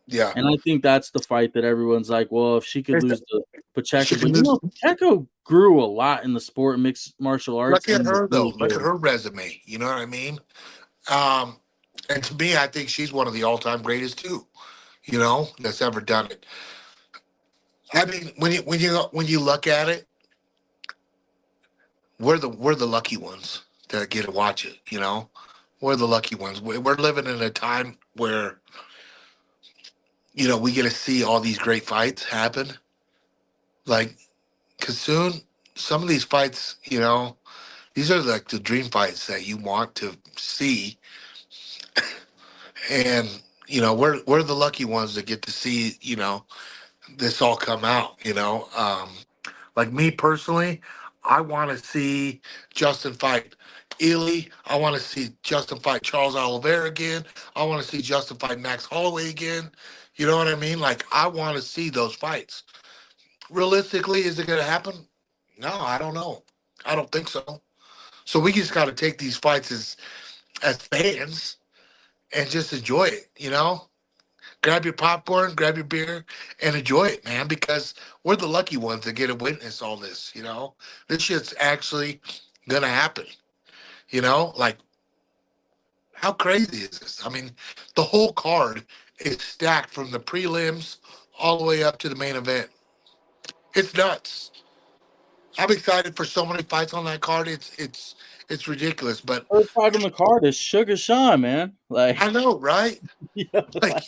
yeah. And I think that's the fight that everyone's like, well, if she could lose to She Pacheco. But can lose. Pacheco grew a lot in the sport of mixed martial arts Look at and was her though. really Look at good. her resume. You know what I mean? Um, And to me, I think she's one of the all-time greatest too. You know, that's ever done it. I mean, when you look at it, we're the lucky ones that get to watch it. You know, we're the lucky ones. We're living in a time where we get to see all these great fights happen. Like, cause soon some of these fights, these are like the dream fights that you want to see, and we're the lucky ones that get to see this all come out. Like me personally, I want to see Justin fight Ely. I want to see Justin fight Charles Oliveira again. I want to see Justin fight Max Holloway again. You know what I mean? Like, I want to see those fights. Realistically, is it going to happen? No, I don't know. I don't think so. So we just got to take these fights as fans and just enjoy it. Grab your popcorn, grab your beer, and enjoy it, man. Because we're the lucky ones that get to witness all this. This shit's actually gonna happen. Like, how crazy is this? I mean, the whole card is stacked from the prelims all the way up to the main event. It's nuts. I'm excited for so many fights on that card. It's ridiculous. But Third fight on the card is Sugar Sean, man. I Like, know, right? Like,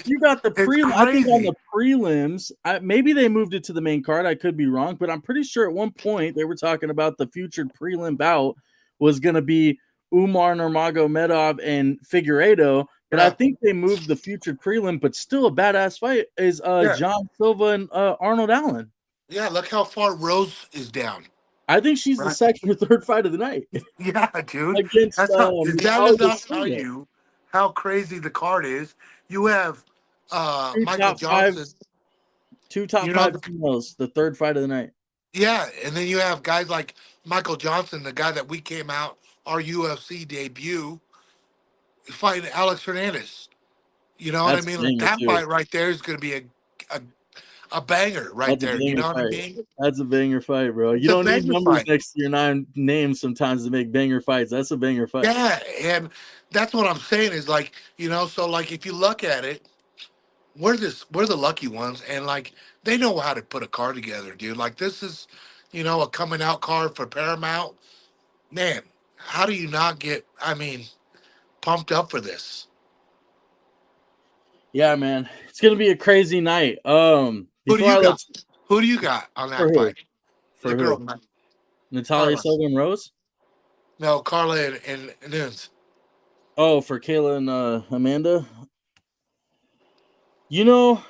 you got the it's prelim. I think on crazy. the prelims, maybe they moved it to the main card. I could be wrong, but I'm pretty sure at one point they were talking about the featured prelim bout was going to be Umar Nurmagomedov and Figueiredo. But I Yeah, think they moved the featured prelim, but still a badass fight is yeah, John Silva and Arnold Allen. yeah. Look how far Rose is down. I think she's the Right? second or third fight of the night Yeah, dude. against That does Natalia not tell Silva. you how crazy the card is. You have Two Michael top five, Johnson. two top You know, five females, the third fight of the night. yeah, and then you have guys like Michael Johnson, the guy that we came out our UFC debut, fighting Alex Hernandez. You know what I That's a mean? Like, banger that too. fight right there is going to be a a banger right That's a there. You banger know what I fight. mean? That's a banger fight, bro. You It's a don't need banger numbers fight. next to your 9 names sometimes to make banger fights. That's a banger fight. Yeah, and that's what I'm saying is, like, so like, if you look at it, we're the lucky ones, and like, they know how to put a card together, dude. Like, this is a coming out card for Paramount. Man, how do you not get, I mean, pumped up for this? Yeah, man. It's gonna be a crazy night. Who do Before you I let got? Who do you got on for that who? fight? The For girl, who? man. Natalia Carla. Silva and Rose? No, Carla and Nunes. Oh, for Kayla and Amanda. You know,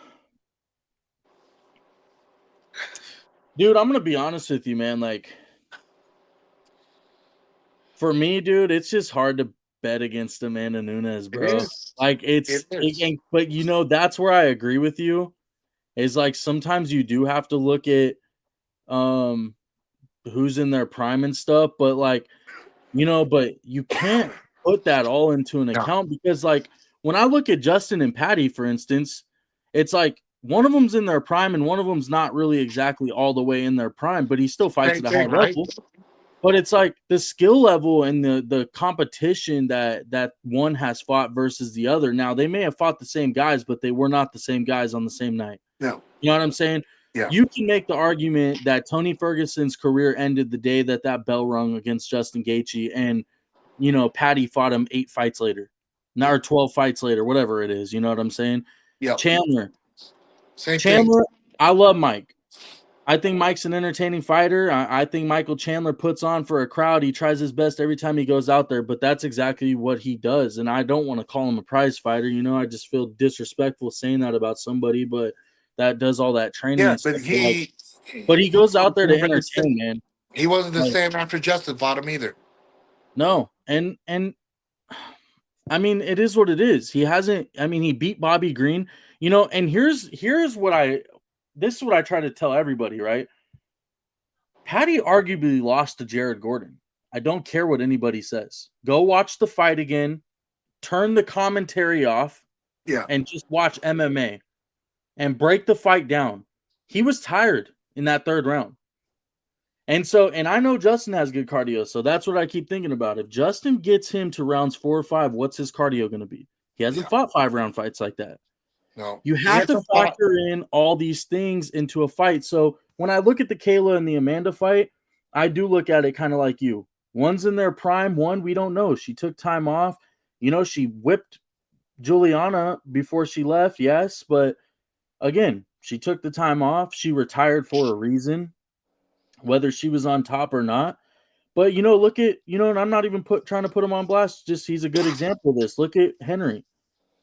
dude, I'm gonna be honest with you, man. Like, for me, dude, it's just hard to bet against Amanda Nunes, It bro. is. Like, It is. but that's where I agree with you. Is like sometimes you do have to look at um who's in their prime and stuff, but like, but you can't put that all into an No. account because like when I look at Justin and Paddy, for instance, it's like one of them's in their prime and one of them's not really exactly all the way in their prime, but he still fights Same at a high thing, right? level. But it's like the skill level and the competition that one has fought versus the other. Now they may have fought the same guys, but they were not the same guys on the same night. No. You know what I'm saying? Yeah. You can make the argument that Tony Ferguson's career ended the day that bell rung against Justin Gaethje, and Paddy fought him 8 fights later, now or 12 fights later, whatever it is. You know what I'm saying? Yep. Chandler, Same thing. Chandler, I love Mike. I think Mike's an entertaining fighter. I think Michael Chandler puts on for a crowd. He tries his best every time he goes out there, but that's exactly what he does. And I don't want to call him a prize fighter. I just feel disrespectful saying that about somebody, but that does all that training Yeah, and but stuff. But he goes out there to entertain, man. he wasn't the Like, same after Justin fought him either. no, and I mean, it is what it is. He hasn't. I mean, he beat Bobby Green. And here's what this is what I try to tell everybody, right? Paddy arguably lost to Jared Gordon. I don't care what anybody says. Go watch the fight again, turn the commentary off, Yeah. and just watch MMA and break the fight down. He was tired in that third round. And I know Justin has good cardio, so that's what I keep thinking about. If Justin gets him to rounds 4 or 5, what's his cardio going to be? He hasn't Yeah. fought 5-round fights like that. No. You He have has to some thought. factor in all these things into a fight. So when I look at the Kayla and the Amanda fight, I do look at it kind of like you. One's in their prime, one we don't know. She took time off. She whipped Juliana before she left, yes, but again, she took the time off. She retired for a reason, whether she was on top or not. But look at and I'm not even trying to put him on blast. Just he's a good example of this. Look at Henry.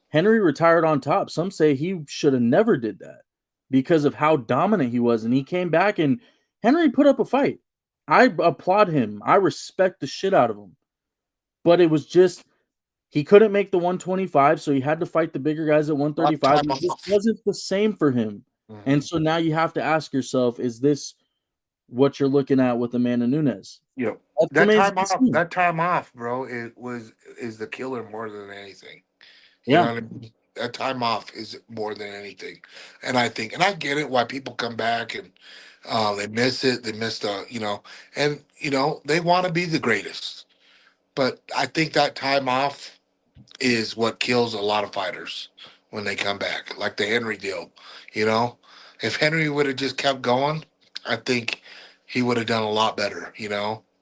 Henry retired on top. Some say he should have never did that because of how dominant he was, and he came back and Henry put up a fight. I applaud him. I respect the shit out of him. But it was just he couldn't make the 125, so he had to fight the bigger guys at A lot of 135. time It just off. wasn't the same for him. And Mhm. so now you have to ask yourself, is this what you're looking at with Amanda Nunes? Yep. That That remains to time be off, seen. that time off, bro, is the killer more than anything. You know Yeah. what I mean? That time off is more than anything. And I get it why people come back and they miss it. They miss and they want to be the greatest. But I think that time off is what kills a lot of fighters when they come back, like the Henry deal. You know, if Henry would have just kept going, I think he would have done a lot better.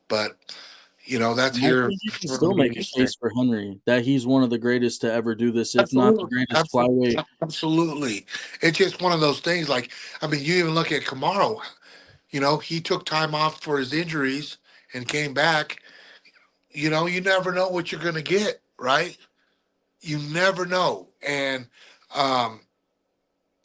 But that's I here think you can for still me make to a say. case for Henry that he's one of the greatest to ever do this, if not the Absolutely, greatest absolutely, flyweight. absolutely. It's just one of those things. Like, I mean, you even look at Kamaro. He took time off for his injuries and came back. You never know what you're gonna get, right? You never know, and um,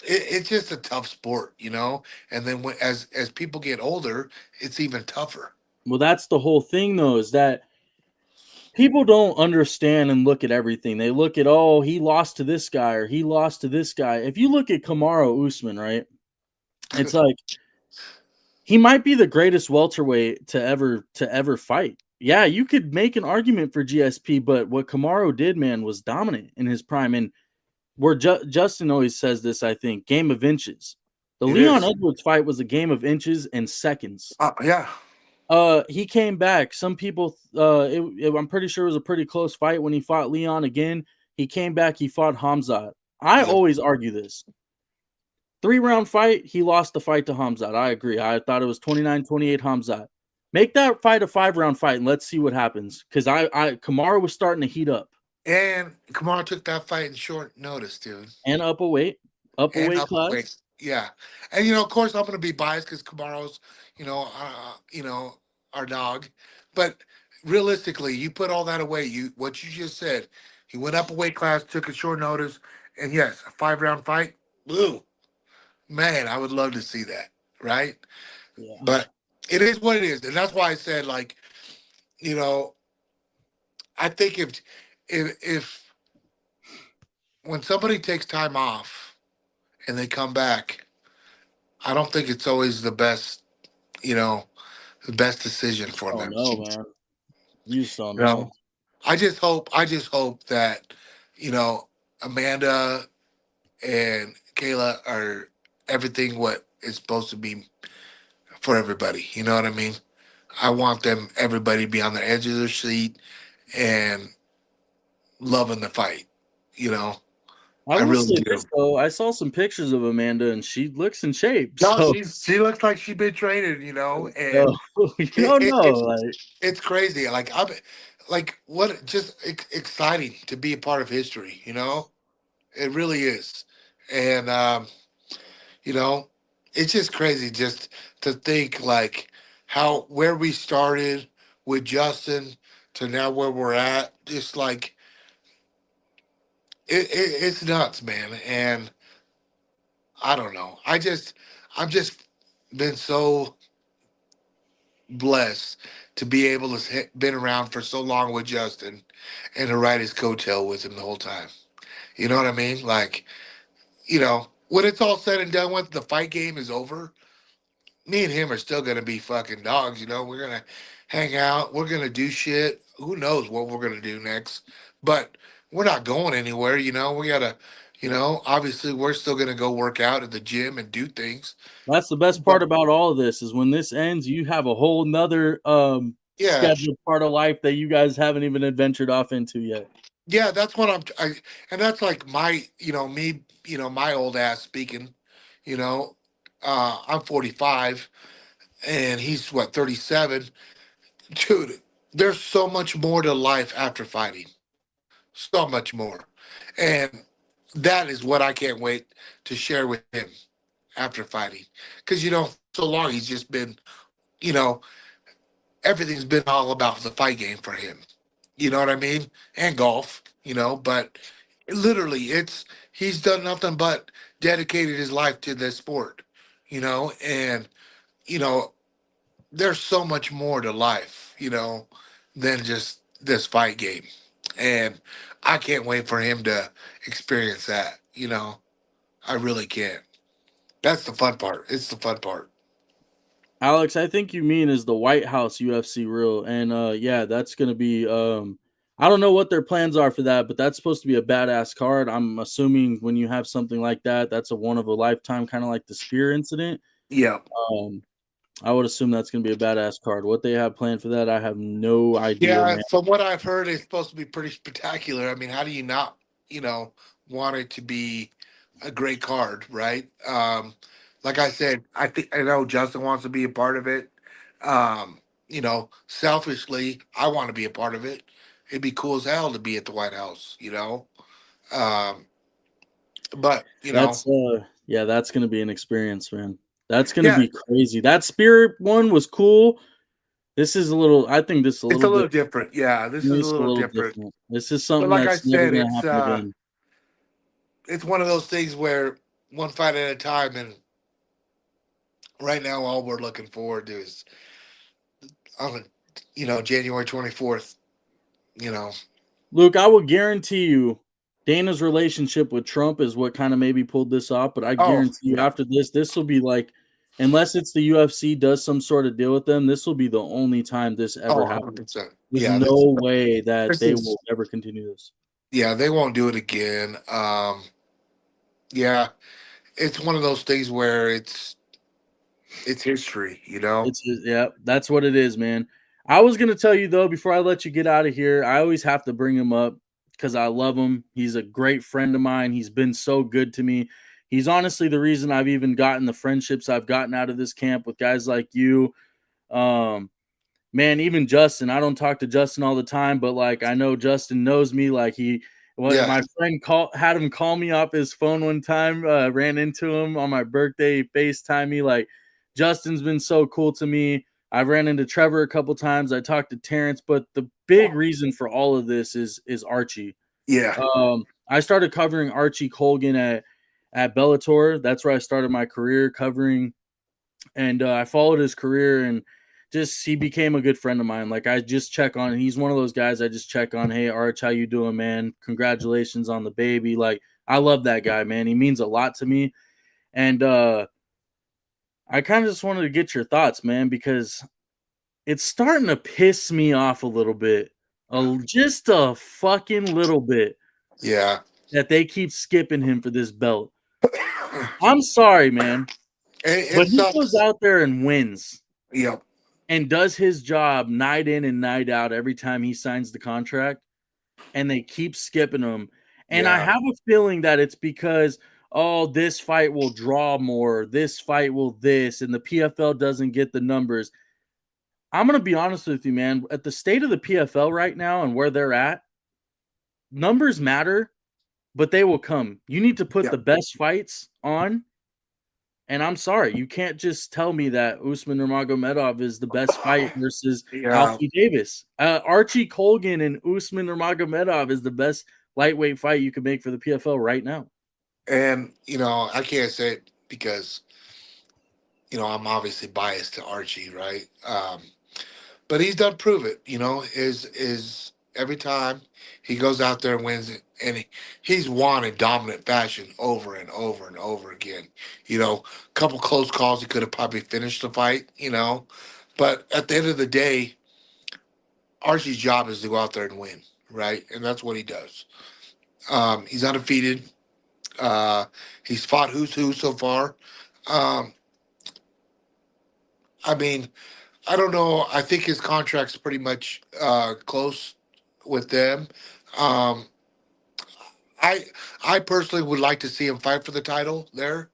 it's just a tough sport, And then as people get older, it's even tougher. Well, that's the whole thing, though, is that people don't understand and look at everything. They look at, oh, he lost to this guy or he lost to this guy. If you look at Kamaru Usman, right, it's like he might be the greatest welterweight to ever fight. Yeah, you could make an argument for GSP, but what Kamaru did, man, was dominant in his prime. And where Justin always says this, I think, game of inches. The It Leon is. Edwards fight was a game of inches and seconds. Yeah. He came back. Some people, I'm pretty sure it was a pretty close fight when he fought Leon again. He came back. He fought Hamzat. I Yep. always argue this. 3-round fight. He lost the fight to Hamzat. I agree. I thought it was 29-28 Hamzat. Make that fight a 5-round fight and let's see what happens. Because Kamaru was starting to heat up And Kamara took that fight in short notice, dude. and up a And weight up class. weight. Yeah. And of course I'm gonna be biased because Kamaro's, our dog. But realistically, you put all that away, what you just said, he went up a weight class, took a short notice, and yes, a 5-round fight. Blue. Man, I would love to see that, right? Yeah. But it is what it is. And that's why I said, like, you know, I think if when somebody takes time off and they come back, I don't think it's always you know, the best decision for Oh them. no, man. You just don't You know, know. I just hope that, you know, Amanda and Kayla are everything what is supposed to be for everybody. You know what I mean? I want everybody to be on the edge of their seat and loving the fight. You know, I I will really say do. this though. I saw some pictures of Amanda and she looks in shape. No, So she looks like she's been training, So and you it, don't it, know, it's like it's crazy. Like I'm like what just exciting to be a part of history. It really is, and you know, it's just crazy just to think like how where we started with Justin to now where we're at. Just like it's nuts, man, and I don't know. I'm just been so blessed to be able to been around for so long with Justin and to ride his coattail with him the whole time. You know what I mean? Like, when it's all said and done with, the fight game is over. Me and him are still gonna be fucking dogs. We're gonna hang out. We're gonna do shit. Who knows what we're gonna do next? But we're not going anywhere. We gotta, Obviously we're still gonna go work out at the gym and do things. That's the best But part about all of this is when this ends, you have a whole nother yeah, scheduled part of life that you guys haven't even adventured off into yet. yeah, that's what and that's like me, my old ass speaking. You know, I'm 45 and he's what 37. Dude, there's so much more to life after fighting. So much more. And that is what I can't wait to share with him after fighting. Because, so long he's just been, you know, everything's been all about the fight game for him. You know what I mean? And golf, but literally he's done nothing but dedicated his life to this sport, and, you know, there's so much more to life, than just this fight game. And I can't wait for him to experience that, I really can't. That's the fun part. It's the fun part. Alex, I think you mean is the White House UFC real. And yeah, that's gonna be I don't know what their plans are for that, but that's supposed to be a badass card. I'm assuming when you have something like that, that's a one of a lifetime, kind of like the Spear incident. Yeah. Um, I would assume that's gonna be a badass card. What they have planned for that, I have no idea, Yeah, man. from what I've heard, it's supposed to be pretty spectacular. I mean, how do you not, want it to be a great card, right? Like I said, I know Justin wants to be a part of it. Selfishly, I want to be a part of it. It'd be cool as hell to be at the White House. Um, but That's yeah, that's gonna be an experience, man. That's gonna yeah, be crazy. That Spirit one was cool. This is a little. I think this is a it's little a little different. different. Yeah, this is a This is a little little different. different. This is But something like I that's never said, gonna happen again. it's one of those things where one fight at a time, and right now all we're looking forward to is on January 24th. You know, Luke, I will guarantee you, Dana's relationship with Trump is what kind of maybe pulled this off. But I oh guarantee you, yeah, after this will be like, unless it's the UFC does some sort of deal with them, this will be the only time this oh ever 100 happens. percent. There's Yeah, no way that this they is will ever continue this. yeah, they won't do it again. Yeah, it's one of those things where it's history. Yeah, that's what it is, man. I was gonna tell you though, before I let you get out of here, I always have to bring him up because I love him. He's a great friend of mine. He's been so good to me. He's honestly the reason I've even gotten the friendships I've gotten out of this camp with guys like you. Um, man, even Justin. I don't talk to Justin all the time, but like I know Justin knows me. Like what Yeah, my friend had him call me off his phone one time. Ran into him on my birthday, FaceTime me. Like Justin's been so cool to me. I ran into Trevor a couple times. I talked to Terrence, but the big reason for all of this is Archie. yeah, I started covering Archie Colgan at Bellator. That's where I started my career covering, and I followed his career and just he became a good friend of mine. Like I just check on. He's one of those guys I just check on. Hey Arch, how you doing, man? Congratulations on the baby. Like I love that guy, man. He means a lot to me, and I kind of just wanted to get your thoughts, man, because it's starting to piss me off a little bit, just a fucking little bit yeah. that they keep skipping him for this belt. I'm sorry, man, It but he goes sucks. out there and wins Yep. and does his job night in and night out every time he signs the contract, and they keep skipping him. And I Yeah. have a feeling that it's because, oh, this fight will draw more, this fight will this, and the PFL doesn't get the numbers. I'm going to be honest with you, man. At the state of the PFL right now and where they're at, numbers matter, but they will come. You need to put the Yep. best fights on. And I'm sorry, you can't just tell me that Usman Nurmagomedov is the best fight versus Yeah. Alfie Davis. Archie Colgan and Usman Nurmagomedov is the best lightweight fight you could make for the PFL right now. And I can't say it because I'm obviously biased to Archie, right? But he's done prove it. Is every time he goes out there and wins it, and he's won in dominant fashion over and over and over again. A couple close calls, he could have probably finished the fight. But at the end of the day, Archie's job is to go out there and win, right? And that's what he does. He's undefeated. He's fought who's who so far. Um, I mean, I don't know. I think his contract's pretty much close with them. Um, I I personally would like to see him fight for the title there,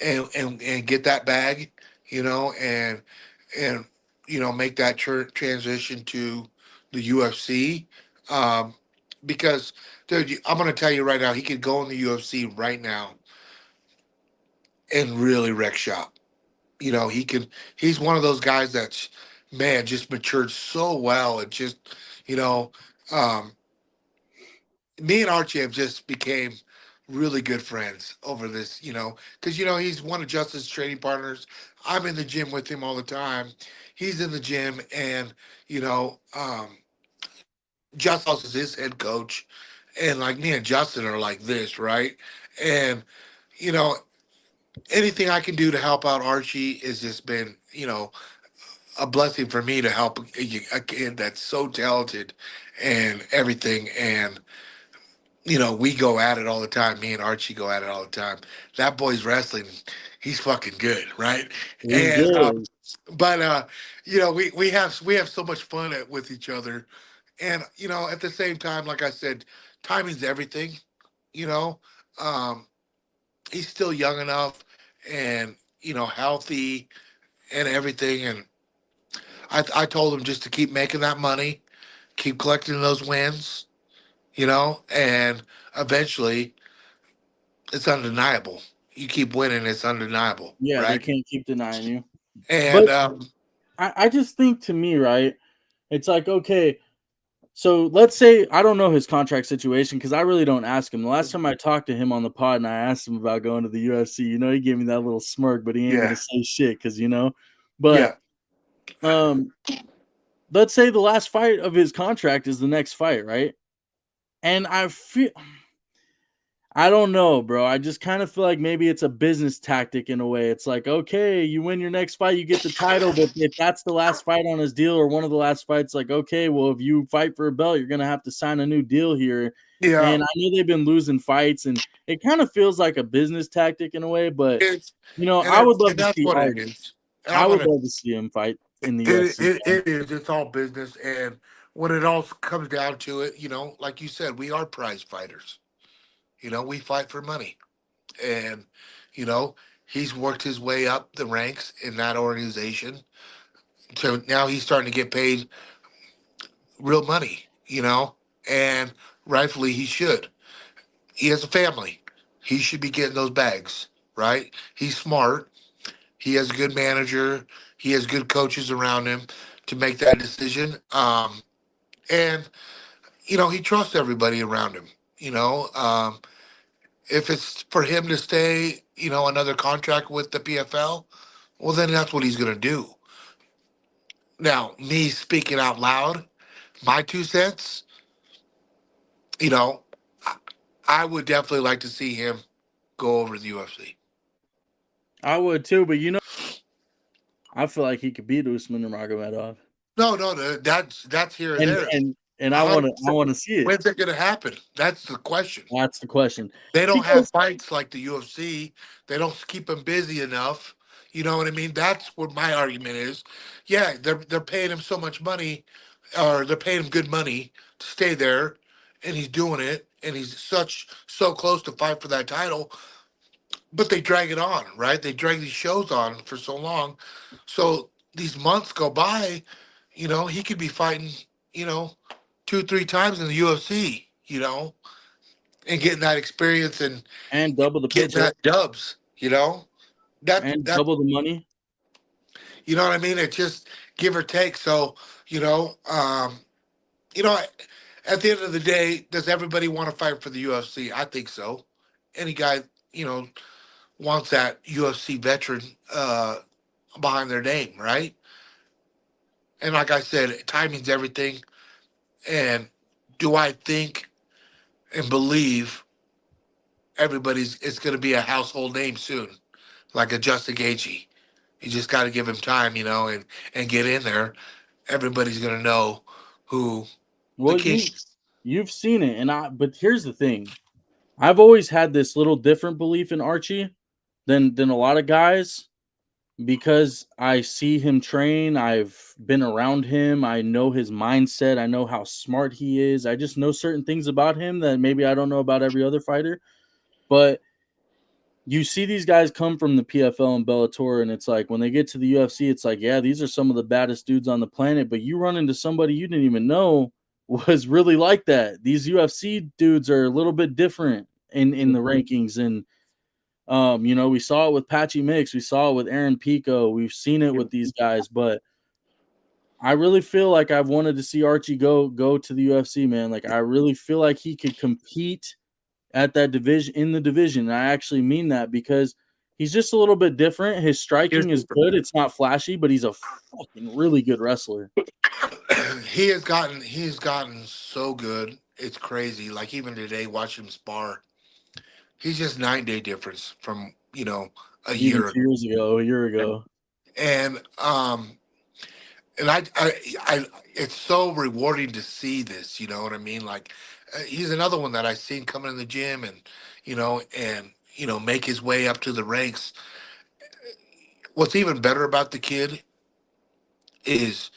and get that bag, and make that transition to the UFC. Um, because dude, I'm gonna tell you right now, he could go in the UFC right now and really wreck shop. He can. He's one of those guys that's man just matured so well and just you know. Um, Me and Archie have just became really good friends over this, because he's one of Justin's training partners. I'm in the gym with him all the time. He's in the gym, and Justin is his head coach, and like me and Justin are like this, right? And you know, anything I can do to help out Archie has just been, a blessing for me to help a kid that's so talented and everything. And we go at it all the time. Me and Archie go at it all the time. That boy's wrestling. He's fucking good, right? He's And good. but we have so much fun with each other, and at the same time, like I said, timing's everything. You know, um, he's still young enough, and healthy and everything. And I told him just to keep making that money, keep collecting those wins, and eventually it's undeniable. You keep winning, it's undeniable, Yeah, they right? can't keep denying you. But And I just think to me, right? It's like, okay, so let's say I don't know his contract situation because I really don't ask him. The last time I talked to him on the pod and I asked him about going to the UFC, he gave me that little smirk, but he ain't gonna yeah, say shit because. But yeah, um, let's say the last fight of his contract is the next fight, right? And I don't know, bro. I just kind of feel like maybe it's a business tactic in a way. It's like, okay, you win your next fight, you get the title, but if that's the last fight on his deal or one of the last fights, like, okay, well, if you fight for a belt, you're gonna have to sign a new deal here. yeah. And I know they've been losing fights, and it kind of feels like a business tactic in a way. But It's I would love and to that's see what it Archie. is. And I I'm would gonna love to see him fight in the it UFC. it, it is. It's all business, and when it all comes down to it, like you said, we are prize fighters. We fight for money, and you know he's worked his way up the ranks in that organization. So now he's starting to get paid real money. And rightfully he should. He has a family. He should be getting those bags, right? He's smart. He has a good manager. He has good coaches around him to make that decision. And he trusts everybody around him. If it's for him to stay, another contract with the PFL, well, then that's what he's going to do. Now, me speaking out loud, my 2 cents, you know, I, I would definitely like to see him go over to the UFC. I would too, but I feel like he could beat Usman Nurmagomedov, No, no, no, that's here or and there. and and A I want hundred to I percent. want to see it. When's it going to happen? That's the question. That's the question. They don't have Because fights like the UFC. They don't keep him busy enough. You know what I mean? That's what my argument is. Yeah, they're paying him so much money, or they're paying him good money to stay there, and he's doing it, and he's so close to fight for that title. But they drag it on, right? They drag these shows on for so long, so these months go by. He could be fighting, you know, 2, 3 times in the UFC. And getting that experience and and double the getting paycheck that dubs. and That double the money. you know what I mean. It's just give or take. So you know, um, you know, at the end of the day, does everybody want to fight for the UFC? I think so. Any guy you know wants that UFC veteran behind their name, right? And like I said, timing's everything. And do I think and believe everybody's it's going to be a household name soon, like a Justin Gaethje? You just got to give him time, and get in there. Everybody's gonna know who the Well, king. you've seen it, and but here's the thing: I've always had this little different belief in Archie than a lot of guys because I see him train. I've been around him. I know his mindset. I know how smart he is. I just know certain things about him that maybe I don't know about every other fighter. But you see these guys come from the PFL and Bellator, and it's like when they get to the UFC, it's like, yeah, these are some of the baddest dudes on the planet. But you run into somebody you didn't even know was really like that. These UFC dudes are a little bit different in the rankings, and we saw it with Patchy Mix, we saw it with Aaron Pico, we've seen it with these guys, but I really feel like I've wanted to see Archie go to the UFC, man. Like I really feel like he could compete at that division in the division. And I actually mean that because he's just a little bit different. His Here's striking is good. It's not flashy, but he's a fucking really good wrestler. he's gotten so good. It's crazy. Like even today, watching him spar, he's just 9 day difference from a Even year ago. 2 years ago, a year ago. And it's so rewarding to see this. You know what I mean? Like he's another one that I seen coming in the gym and make his way up to the ranks. What's even better about the kid is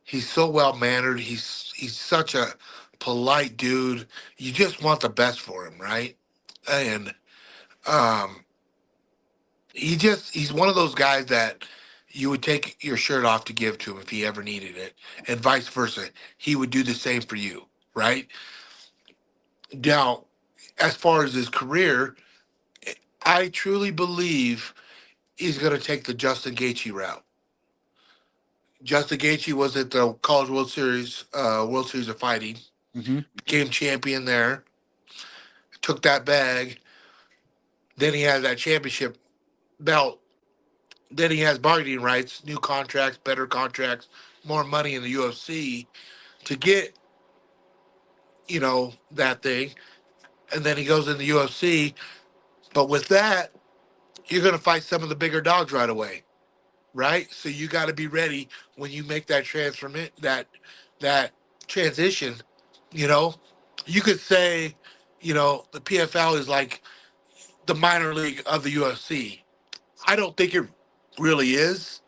he's so well mannered. He's such a polite dude. You just want the best for him, right? And um, he's one of those guys that you would take your shirt off to give to him if he ever needed it, and vice versa. He would do the same for you, right? Now, as far as his career, I truly believe he's going to take the Justin Gaethje route. Justin Gaethje was at the College World Series of Fighting, Mm-hmm. became champion there, took that bag. Then he has that championship belt. Then he has bargaining rights, new contracts, better contracts, more money in the UFC to get, that thing. And then he goes in the UFC. But with that, you're going to fight some of the bigger dogs right away, right? So you got to be ready when you make that that transition. You know, you could say, the PFL is like the minor league of the UFC. I don't think it really is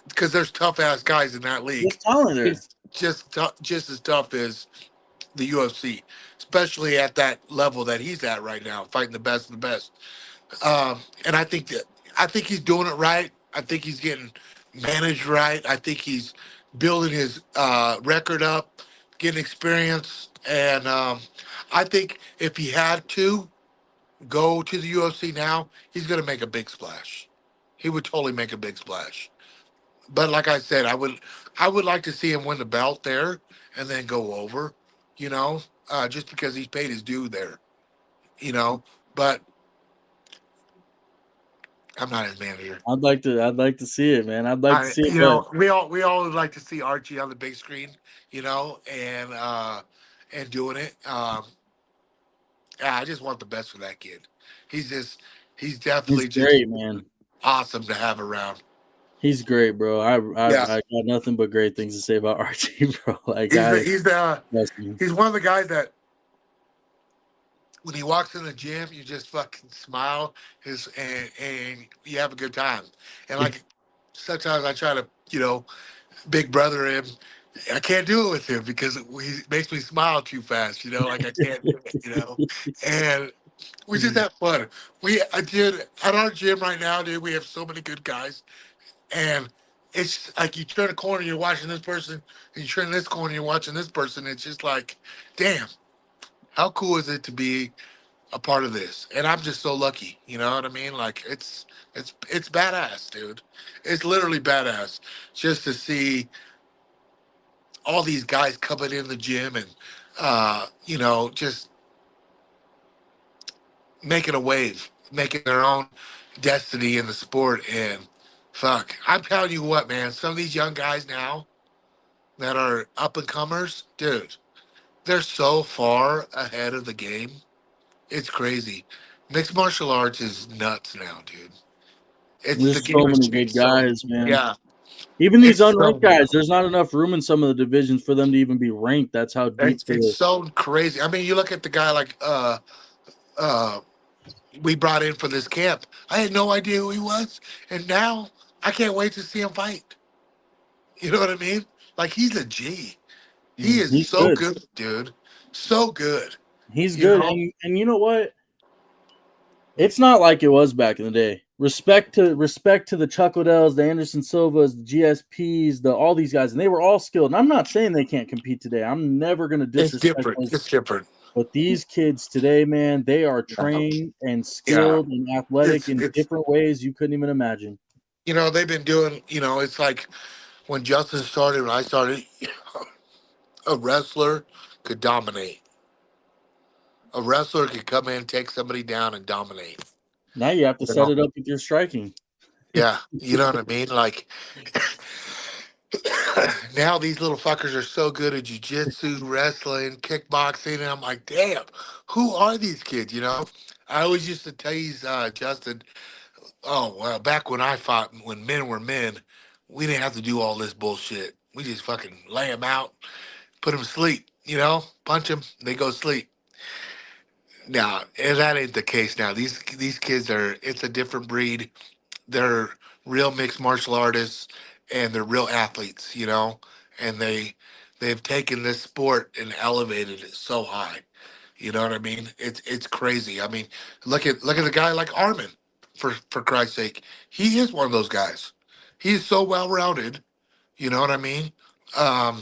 because there's tough ass guys in that There's league. talent there. It's just as tough as the UFC, especially at that level that he's at right now, fighting the best of the best. And I think he's doing it right. I think he's getting managed right. I think he's building his record up, getting experience, and I think if he had to go to the UFC now, he's going to make a big splash. He would totally make a big splash. But like I said, I would like to see him win the belt there and then go over, just because he's paid his due there, you know. But I'm not his manager. I'd like to see it, man. I'd like to I, see it, you but know, we all would like to see Archie on the big screen, and doing it. Yeah, I just want the best for that kid. He's just, he's he's definitely just great, man. awesome to have around. He's great, bro. I Yeah, got nothing but great things to say about Archie, bro. Like he's the I he's the trust me. he's one of the guys that when he walks in the gym, you just fucking smile, and you have a good time. And like sometimes I try to, big brother him. I can't do it with him because he makes me smile too fast. Like I can't do it. And we just have fun. I did at our gym right now, dude. We have so many good guys, and it's like you turn a corner, you're watching this person, and you turn this corner, you're watching this person. It's just like, damn, how cool is it to be a part of this? And I'm just so lucky. You know what I mean? Like it's badass, dude. It's literally badass just to see all these guys coming in the gym and just making a wave, making their own destiny in the sport. And fuck, I'm telling you what, man, some of these young guys now that are up and comers, dude, they're so far ahead of the game. It's crazy. Mixed martial arts is nuts now, dude. The There's game so has many changed. good So guys, man. yeah, Even these it's so unranked guys, there's not enough room in some of the divisions for them to even be ranked. That's how deep it's the so crazy. I mean, you look at the guy like uh, we brought in for this camp. I had no idea who he was, and now I can't wait to see him fight. You know what I mean? Like he's a G. He is He's so good. good, dude. So good. He's You good. know, And you know what? It's not like it was back in the day. Respect to the Chuck Liddells, the Anderson Silvas, the GSPs, the all these guys, and they were all skilled. And I'm not saying they can't compete today. I'm never going to it's disrespect different. those. It's different. But these kids today, man, they are Yeah. trained and Yeah. skilled and athletic in It's different ways you couldn't even imagine. they've been doing. It's like when Justin started, when I started, a wrestler could dominate. A wrestler could come in, take somebody down, and dominate. Now you have to You set know? it up with your striking. Yeah, you know what I mean. Like now, these little fuckers are so good at jujitsu, wrestling, kickboxing, and I'm like, damn, who are these kids? I always used to tease Justin. Oh well, back when I fought, when men were men, we didn't have to do all this bullshit. We just fucking lay them out, put them to sleep. Punch them, they go sleep. Now, and that ain't the case now. These kids are. It's a different breed. They're real mixed martial artists, and they're real athletes. And they've taken this sport and elevated it so high. You know what I mean? It's crazy. I mean, look at a guy like Armin, for Christ's sake. He is one of those guys. He is so well rounded. You know what I mean? Um,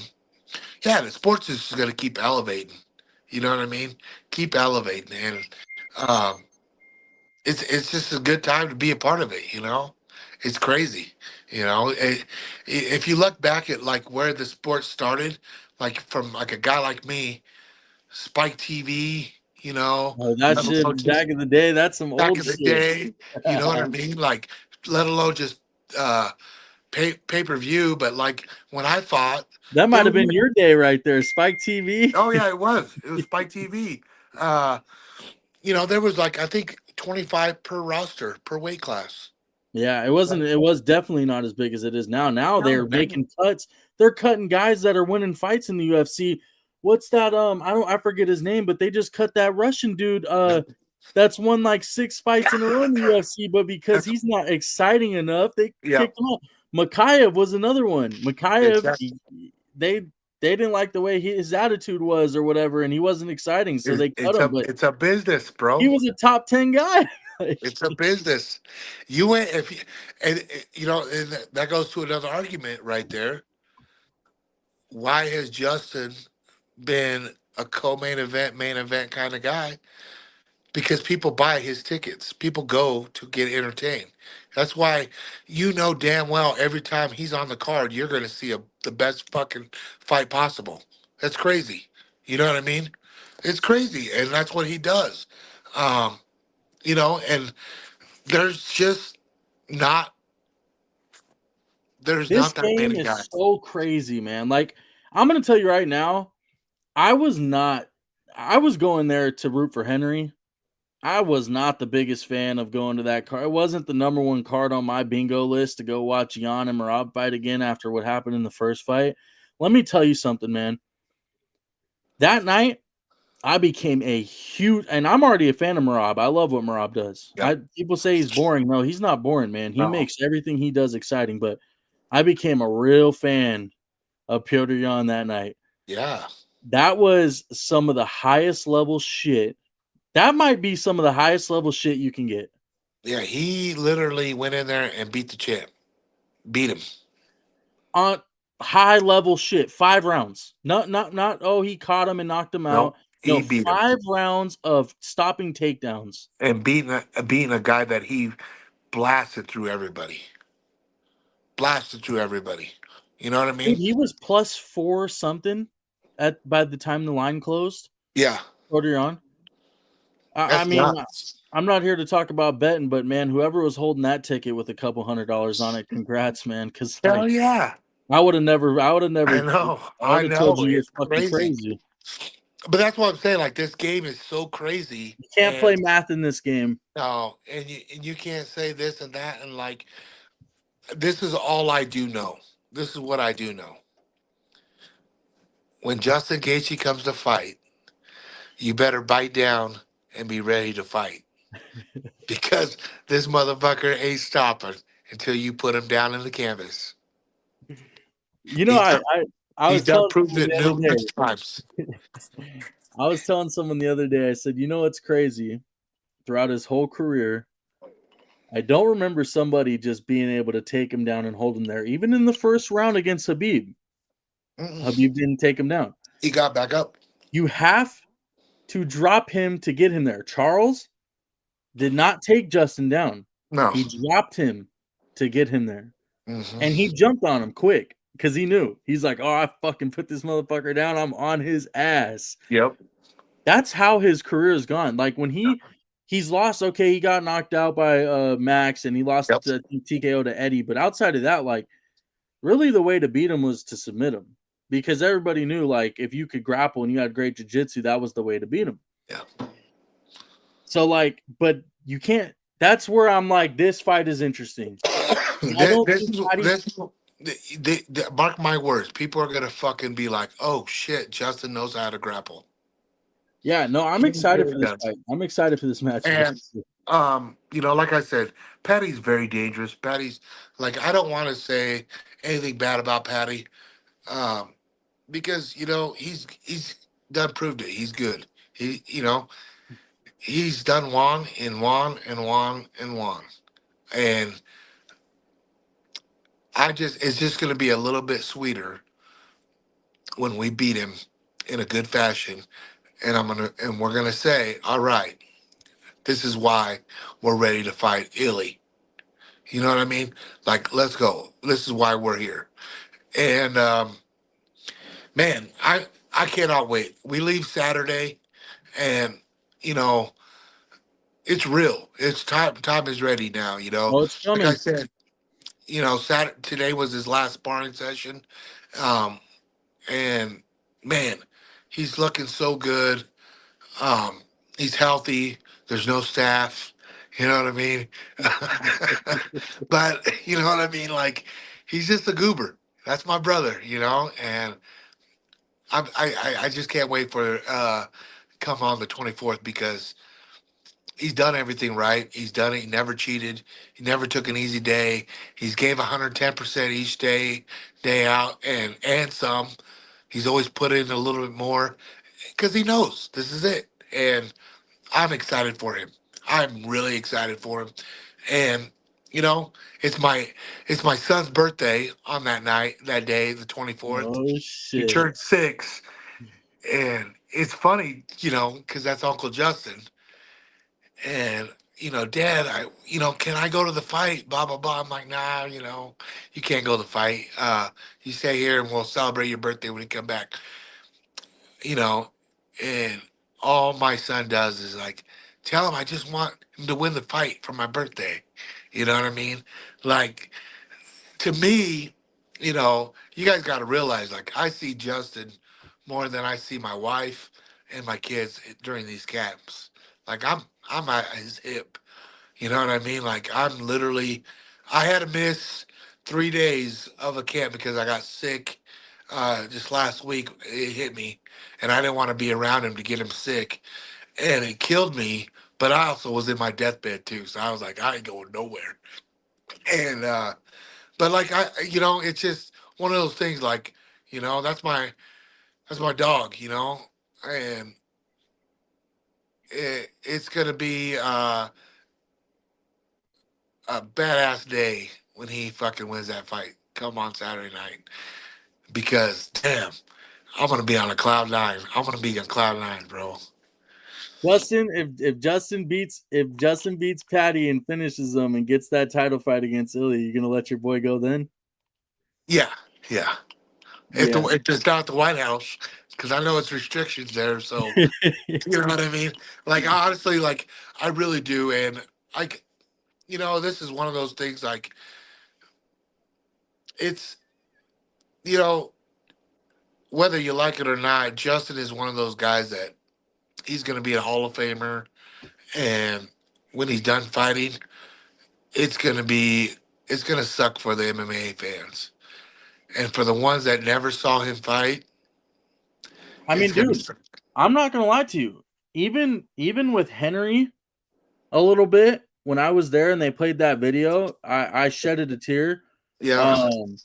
yeah, the sports is going to keep elevating. You know what I mean? Keep elevating, and um, it's just a good time to be a part of it. It's crazy. If you look back at like where the sport started, like from like a guy like me, Spike TV. Oh, that Let shit alone just back in the day, that's some back old in the shit. day. You know what I mean? Like, let alone just uh, per view. But like when I fought, That there might have was been your day right there, Spike TV. oh yeah, it was Spike TV. Uh, there was like I think 25 per roster per weight class. Yeah, it wasn't. It was definitely not as big as it is now. Now No, they're man. making cuts. They're cutting guys that are winning fights in the UFC. What's that? I forget his name, but they just cut that Russian dude. That's won like 6 fights in a row in the UFC, but because That's he's not exciting enough, they yeah. kicked him out. Makayev was another one. Makayev, Exactly. they didn't like the way his attitude was or whatever, and he wasn't exciting, so they cut It's him. a But it's a business, he bro. was a top 10 guy. Like, It's a business. You went if you, and that goes to another argument right there. Why has Justin been a main event kind of guy? Because people buy his tickets. People go to get entertained. That's why damn well every time he's on the card, you're going to see the best fucking fight possible. That's crazy. You know what I mean? It's crazy, and that's what he does. Um, and there's just not there's this not that game many is guys. so crazy, man. Like, I'm gonna tell you right now, I was not. I was going there to root for Henry. I was not the biggest fan of going to that card. It wasn't the number one card on my bingo list to go watch Jan and Marab fight again after what happened in the first fight. Let me tell you something, man. That night, I became a huge, and I'm already a fan of Marab. I love what Marab does. Yep. People say he's boring. No, he's not boring, man. He No. makes everything he does exciting. But I became a real fan of Piotr Jan that night. Yeah. That was some of the highest level shit. That might be some of the highest level shit you can get. Yeah. He literally went in there and beat the champ. Beat him. On high level shit, 5 rounds. Not oh, he caught him and knocked him No, out. he No, beat him 5 rounds of stopping takedowns. and beating a guy that he blasted through everybody. Blasted through everybody. You know what I Dude, mean? he was plus 4 something by the time the line closed. Yeah. Earlier on. I That's mean, nuts. I'm not here to talk about betting, but man, whoever was holding that ticket with a couple $100 on it, congrats, man. Because Hell like yeah. I would have never, I know. I would I have told know. you you're It's fucking crazy. crazy. But that's what I'm saying. Like this game is so crazy, You can't play and math in this game. no, and you can't say this and that, and like this is all I do know. This is what I do know. When Justin Gaethje comes to fight, you better bite down and be ready to fight because this motherfucker ain't stopping until you put him down in the canvas. You know, He's I done, I, I he's was done telling proved someone it the other numerous day. times. I was telling someone the other day. I said, you know what's crazy? Throughout his whole career, I don't remember somebody just being able to take him down and hold him there. Even in the first round against Habib, Mm-mm. Habib didn't take him down. He got back up. You have to drop him to get him there. Charles did not take Justin down. No. He dropped him to get him there. And he Mm-hmm. jumped on him quick because he knew. He's like, oh, I fucking put this motherfucker down. I'm on his ass. Yep. That's how his career has gone. Like when he's lost, okay, he got knocked out by Max and he lost Yep. TKO to Eddie. But outside of that, like really the way to beat him was to submit him. Because everybody knew like if you could grapple and you had great jiu-jitsu, that was the way to beat him. Yeah. So like, but you can't. That's where I'm like, this fight is interesting. I don't This think is Paddy. mark my words. People are gonna fucking be like, "Oh shit, Justin knows how to grapple." Yeah, no, I'm He excited really for this does. fight. I'm excited for this matchup. And like I said, Patty's very dangerous. Patty's like I don't want to say anything bad about Patty, um, because he's done proved it. He's good. He's done Juan and Juan and Juan and Juan, and it's just gonna be a little bit sweeter when we beat him in a good fashion, and we're gonna say, all right, this is why we're ready to fight Illy. You know what I mean? Like, let's go. This is why we're here. And man, I cannot wait. We leave Saturday, and you know it's real. It's time. Time is ready now. Oh, it's Like I coming. said, Saturday today was his last sparring session, um, and man, he's looking so good. Um, he's healthy. There's no staff. You know what I mean? But you know what I mean? Like he's just a goober. That's my brother, and I just can't wait for come on the 24th because he's done everything right. He's done it. He never cheated. He never took an easy day. He's gave 110% each day out, and some. He's always put in a little bit more because he knows this is it. And I'm excited for him. I'm really excited for him. And you know, it's my it's my son's birthday on that day, the 24th. Oh He shit. turned 6, and it's funny, because that's Uncle Justin. And Dad, can I go to the fight? Blah blah blah. I'm like, nah, you can't go to the fight. You stay here and we'll celebrate your birthday when you come back. you know, and all my son does is like, tell him I just want him to win the fight for my birthday. You know what I mean? Like, to me, you guys got to realize, like, I see Justin more than I see my wife and my kids during these camps. Like, I'm at his hip. You know what I mean? Like, I had to miss 3 days of a camp because I got sick. Just last week, it hit me, and I didn't want to be around him to get him sick, and it killed me. But I also was in my deathbed too, so I was like, I ain't going nowhere. And but like it's just one of those things. Like, that's my dog. And it's gonna be a badass day when he fucking wins that fight. Come on Saturday night, because damn, I'm gonna be on a cloud nine. I'm gonna be on cloud nine, bro. Justin, if Justin beats Paddy and finishes him and gets that title fight against Ilya, you gonna let your boy go then? Yeah, yeah. Yeah. If it's not at the White House, because I know it's restrictions there. So you know what I mean. Like, honestly, like, I really do, and like, this is one of those things. Like, it's you know whether you like it or not, Justin is one of those guys that he's gonna be a Hall of Famer, and when he's done fighting, it's gonna be it's gonna suck for the MMA fans, and for the ones that never saw him fight, I it's mean, gonna dude, suck. I'm not gonna lie to you. even with Henry a little bit when I was there and they played that video, I shedded a tear. Yeah. Um,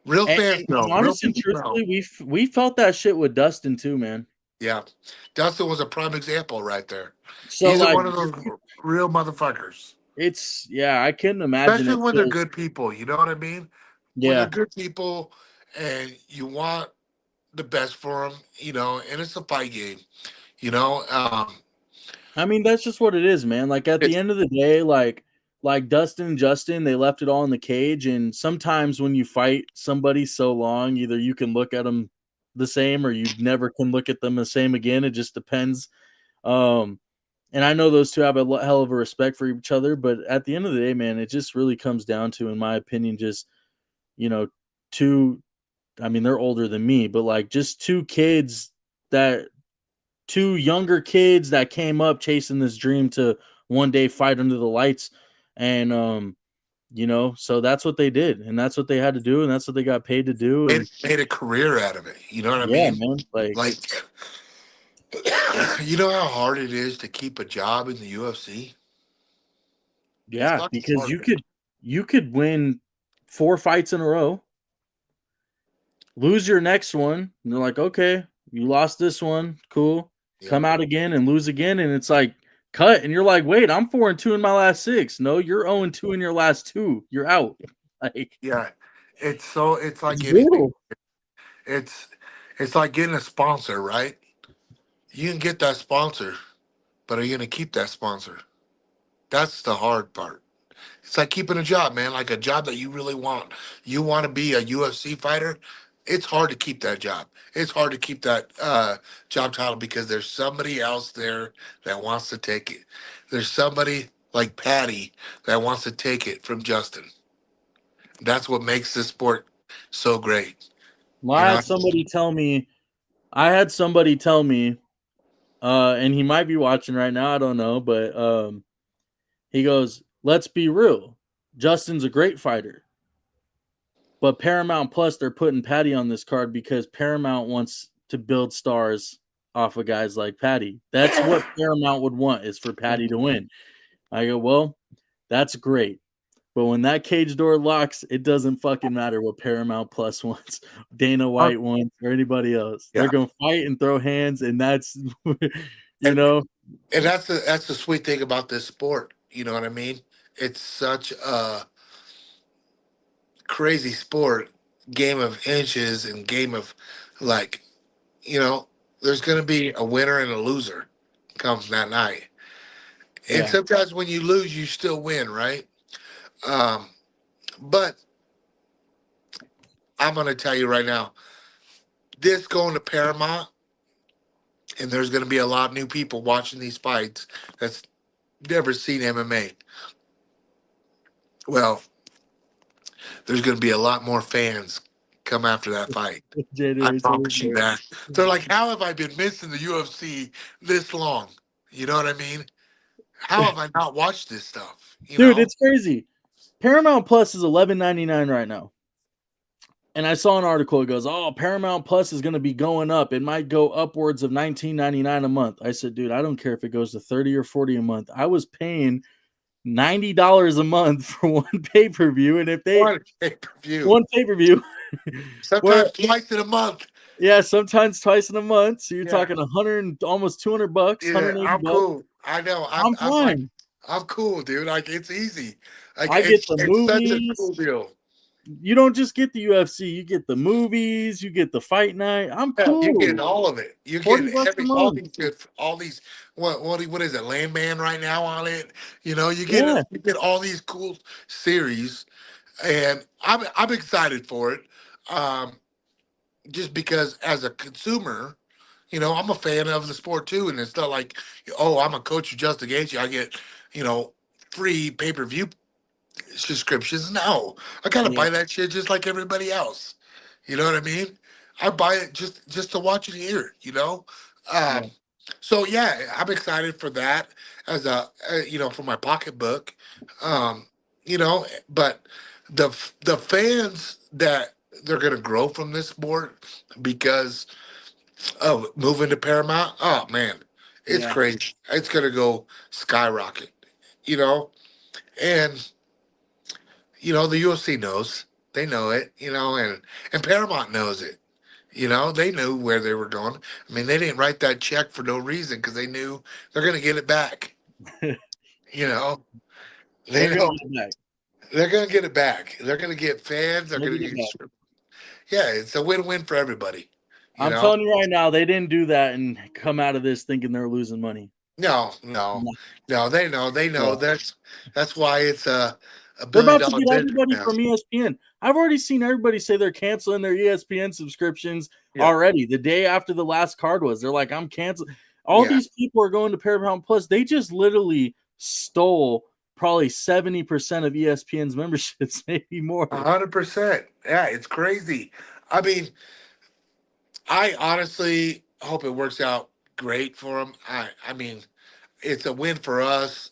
Real and, fans and, know. and Real honestly, people know. truthfully, we felt that shit with Dustin too, man. Yeah. Dustin was a prime example right there. So He's like, one of those real motherfuckers. yeah, I couldn't imagine Especially it when they're feels good people. You know what I mean? When they're yeah. good people and you want the best for them, and it's a fight game, you know? I mean, that's just what it is, man. Like at the It's, end of the day, like Dustin and Justin, they left it all in the cage. And sometimes when you fight somebody so long, either you can look at them the same or you never can look at them the same again. It just depends. Um, and I know those two have a hell of a respect for each other, but at the end of the day, man, it just really comes down to, in my opinion, just you know, two. I mean, they're older than me, but like just that two younger kids that came up chasing this dream to one day fight under the lights. And so that's what they did, and that's what they had to do, and that's what they got paid to do. And made a career out of it. You know what I yeah, mean? man, like Like, you know how hard it is to keep a job in the UFC? It's yeah, fucking because hard. you could win 4 fights in a row, lose your next one, and they're like, okay, you lost this one, cool. Yep. Come out again and lose again, and it's like cut, and you're like, wait, I'm 4-2 in my last 6. No, you're 0-2 in your last 2. You're out. Like Yeah. It's it's like anything. brutal. It's it's like getting a sponsor, right? You can get that sponsor, but are you gonna keep that sponsor? That's the hard part. It's like keeping a job, man, like a job that you really want. You want to be a UFC fighter. It's hard to keep that job. It's hard to keep that job title because there's somebody else there that wants to take it. There's somebody like Paddy that wants to take it from Justin. That's what makes this sport so great. Well, You I know, had somebody tell me, I had somebody tell me, and he might be watching right now, I don't know, but he goes, let's be real. Justin's a great fighter. But Paramount Plus, they're putting Paddy on this card because Paramount wants to build stars off of guys like Paddy. That's what Paramount would want, is for Paddy to win. I go, well, that's great. But when that cage door locks, it doesn't fucking matter what Paramount Plus wants, Dana White wants, or anybody else. They're yeah. gonna fight and throw hands, and that's you And know, and that's the sweet thing about this sport. You know what I mean? It's such a crazy sport, game of inches and game of like, you know, there's going to be a winner and a loser comes that night. And yeah. sometimes when you lose, you still win, right? Um, but I'm going to tell you right now, this going to Paramount, and there's going to be a lot of new people watching these fights that's never seen MMA. Well, there's going to be a lot more fans come after that fight. I January promise you 24th. that. They're like, how have I been missing the UFC this long? You know what I mean? How have I not watched this stuff? You Dude, know? it's crazy. Paramount Plus is $11.99 right now. And I saw an article. It goes, "Oh, Paramount Plus is going to be going up. It might go upwards of $19.99 a month." I said, "Dude, I don't care if it goes to 30 or 40 a month. I was paying $90 a month for one pay per view, and if they One pay per view. one pay per view, where Sometimes twice in a month. yeah, sometimes twice in a month. So you're Yeah. talking 100, almost $200, Yeah. 180 I'm bucks. cool. I know. I'm I'm like, fine. I'm cool, dude. Like it's easy. Like I get the it's such a movies. cool deal. You don't just get the UFC. You get the movies. You get the fight night. I'm Yeah, you're getting cool. all of it. You're 40 getting bucks a every month. all these what is it, Landman right now on it? Yeah. You get all these cool series, and I'm excited for it. Um, just because as a consumer, I'm a fan of the sport too, and it's not like, oh, I'm a coach of Justin Gaethje, I get, you know, free pay-per-view subscriptions. No, I gotta Yeah. buy that shit just like everybody else. You know what I mean? I buy it just to watch it here. Yeah. Um, so yeah, I'm excited for that as for my pocketbook. Um, but the fans that they're gonna grow from this sport because of moving to Paramount. Oh man, It's Yeah. crazy. It's gonna go skyrocket. You know, and the UFC knows. They know it. And Paramount knows it. They knew where they were going. I mean, they didn't write that check for no reason because they knew they're gonna get it back. You know, they They're gonna know get back. they're gonna get it back. They're gonna get fans. They're They'll gonna get get. back. Yeah, it's a win-win for everybody. You I'm know. telling you right now, they didn't do that and come out of this thinking they're losing money. No, no, No. no. They know. They know. Yeah. That's why it's a They're billion about to dollar get business everybody now. from ESPN. I've already seen everybody say they're canceling their ESPN subscriptions Yeah, already. The day after the last card was, they're like, I'm canceling. All yeah. these people are going to Paramount Plus. They just literally stole probably 70% of ESPN's memberships, maybe more. 100%. Yeah, it's crazy. I mean, I honestly hope it works out great for them. I mean, it's a win for us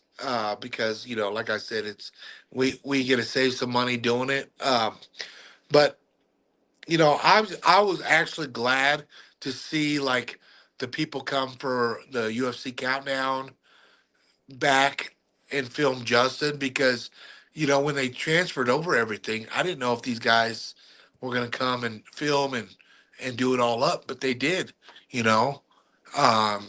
because like I said, it's we get to save some money doing it. But I was actually glad to see like the people come for the UFC countdown back and film Justin because when they transferred over everything, I didn't know if these guys were going to come and film and do it all up, but they did. You know, um,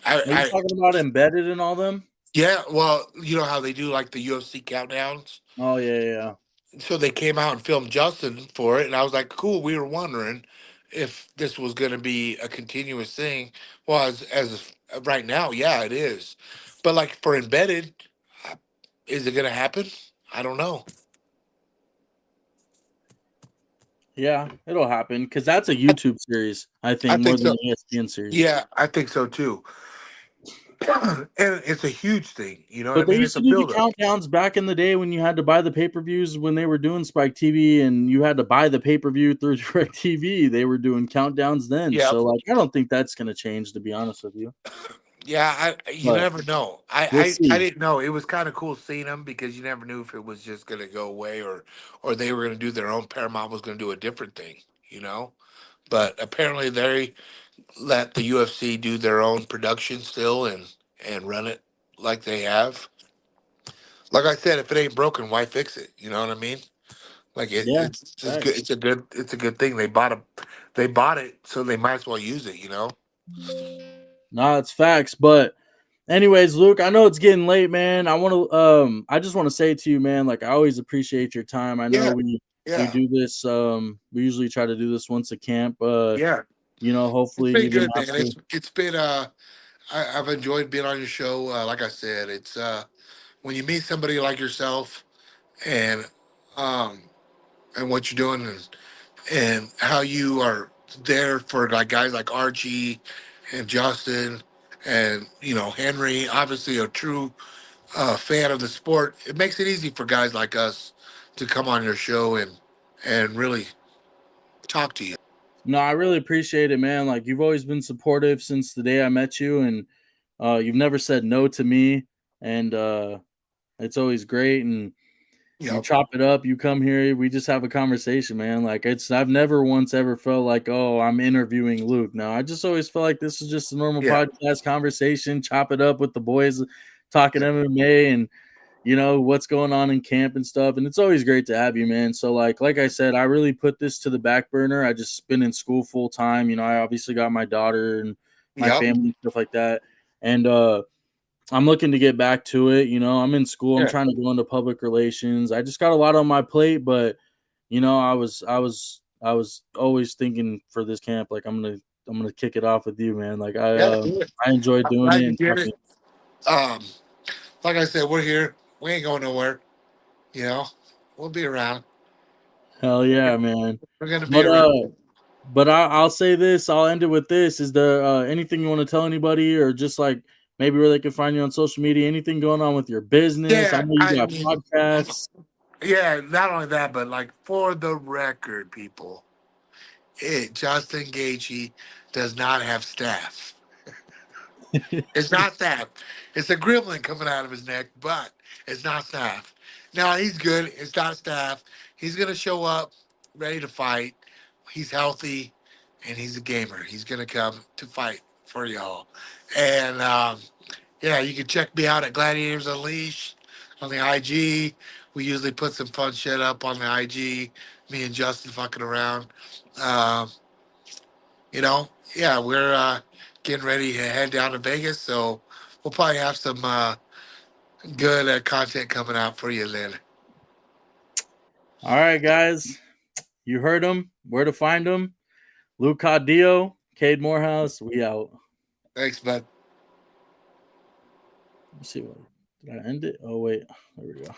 Are you I talking about embedded in all them? yeah. Well, you know how they do like the UFC countdowns. Oh yeah, yeah, yeah. So they came out and filmed Justin for it, and I was like, cool. We were wondering if this was going to be a continuous thing. Well, as of right now, yeah, it is. But like for embedded, uh, is it going to happen? I don't know. Yeah, it'll happen because that's a YouTube series, I I think, more think than so. an ESPN series. Yeah, I think so too. And it's a huge thing. You know what I But they mean? used It's a to do the buildup. countdowns back in the day when you had to buy the pay-per-views when they were doing Spike TV and you had to buy the pay-per-view through Direct TV. They were doing countdowns then. Yeah, So like I don't think that's gonna change, to be honest with you. yeah. You But never know. we'll I see. didn't know. It was kind of cool seeing them because you never knew if it was just going to go away or they were going to do their own. Paramount was going to do a different thing. You know. But apparently they let the UFC do their own production still and run it like they have. Like I said, if it ain't broken, why fix it? You know what I mean? Like Yeah, it's just good. thanks. It's a good thing. They bought it, so they might as well use it. No, it's facts. But anyways, Luke, I know it's getting late, man. I just want to say to you, man, like I always appreciate your time. I know Yeah, we yeah, do this, we usually try to do this once a camp. yeah. It's Hopefully been you didn't good, have man. to. It's been I've enjoyed being on your show. Like I said, it's when you meet somebody like yourself and um and what you're doing and how you are there for like guys like Archie and Justin and Henry, obviously a true fan of the sport. It makes it easy for guys like us to come on your show and really talk to you. No, I really appreciate it, man. Like you've always been supportive since the day I met you, and you've never said no to me, and it's always great. And you Yep. chop it up, you come here, we just have a conversation, man. Like I've never once ever felt like, oh, I'm interviewing Luke. No, I just always felt like this is just a normal Yeah. podcast conversation, chop it up with the boys, talking MMA and what's going on in camp and stuff. And it's always great to have you, man. So like I said, I really put this to the back burner. I just been in school full time. I obviously got my daughter and my Yep. family and stuff like that. And I'm looking to get back to it. I'm in school. I'm Yeah. trying to go into public relations. I just got a lot on my plate, but I was always thinking for this camp, like I'm gonna kick it off with you, man. Like Yeah. Do it. I enjoy I'm doing glad it you and did talking. it. Um, like I said, we're here. We ain't going nowhere. You know, we'll be around. Hell yeah, man. We're gonna be But around. I'll say this. I'll end it with this. Is there anything you want to tell anybody, or just like maybe where they can find you on social media? Anything going on with your business? I Yeah. know you I got mean, podcasts. yeah. Not only that, but like for the record, people, Justin Gaethje does not have staff. It's not staff. It's a gremlin coming out of his neck, but it's not staff. Now he's good. It's not staff. He's gonna show up ready to fight. He's healthy, and he's a gamer. He's gonna come to fight for y'all. And yeah, you can check me out at Gladiators Unleashed on the IG. We usually put some fun shit up on the IG. Me and Justin fucking around. Um, you know, yeah, we're getting ready to head down to Vegas, so we'll probably have some good content coming out for you then. All right, guys. You heard him. Where to find him? Luke Caudillo, Cade Morehouse. We out. Thanks, bud. Let's see what did I end it? Oh wait, there we go.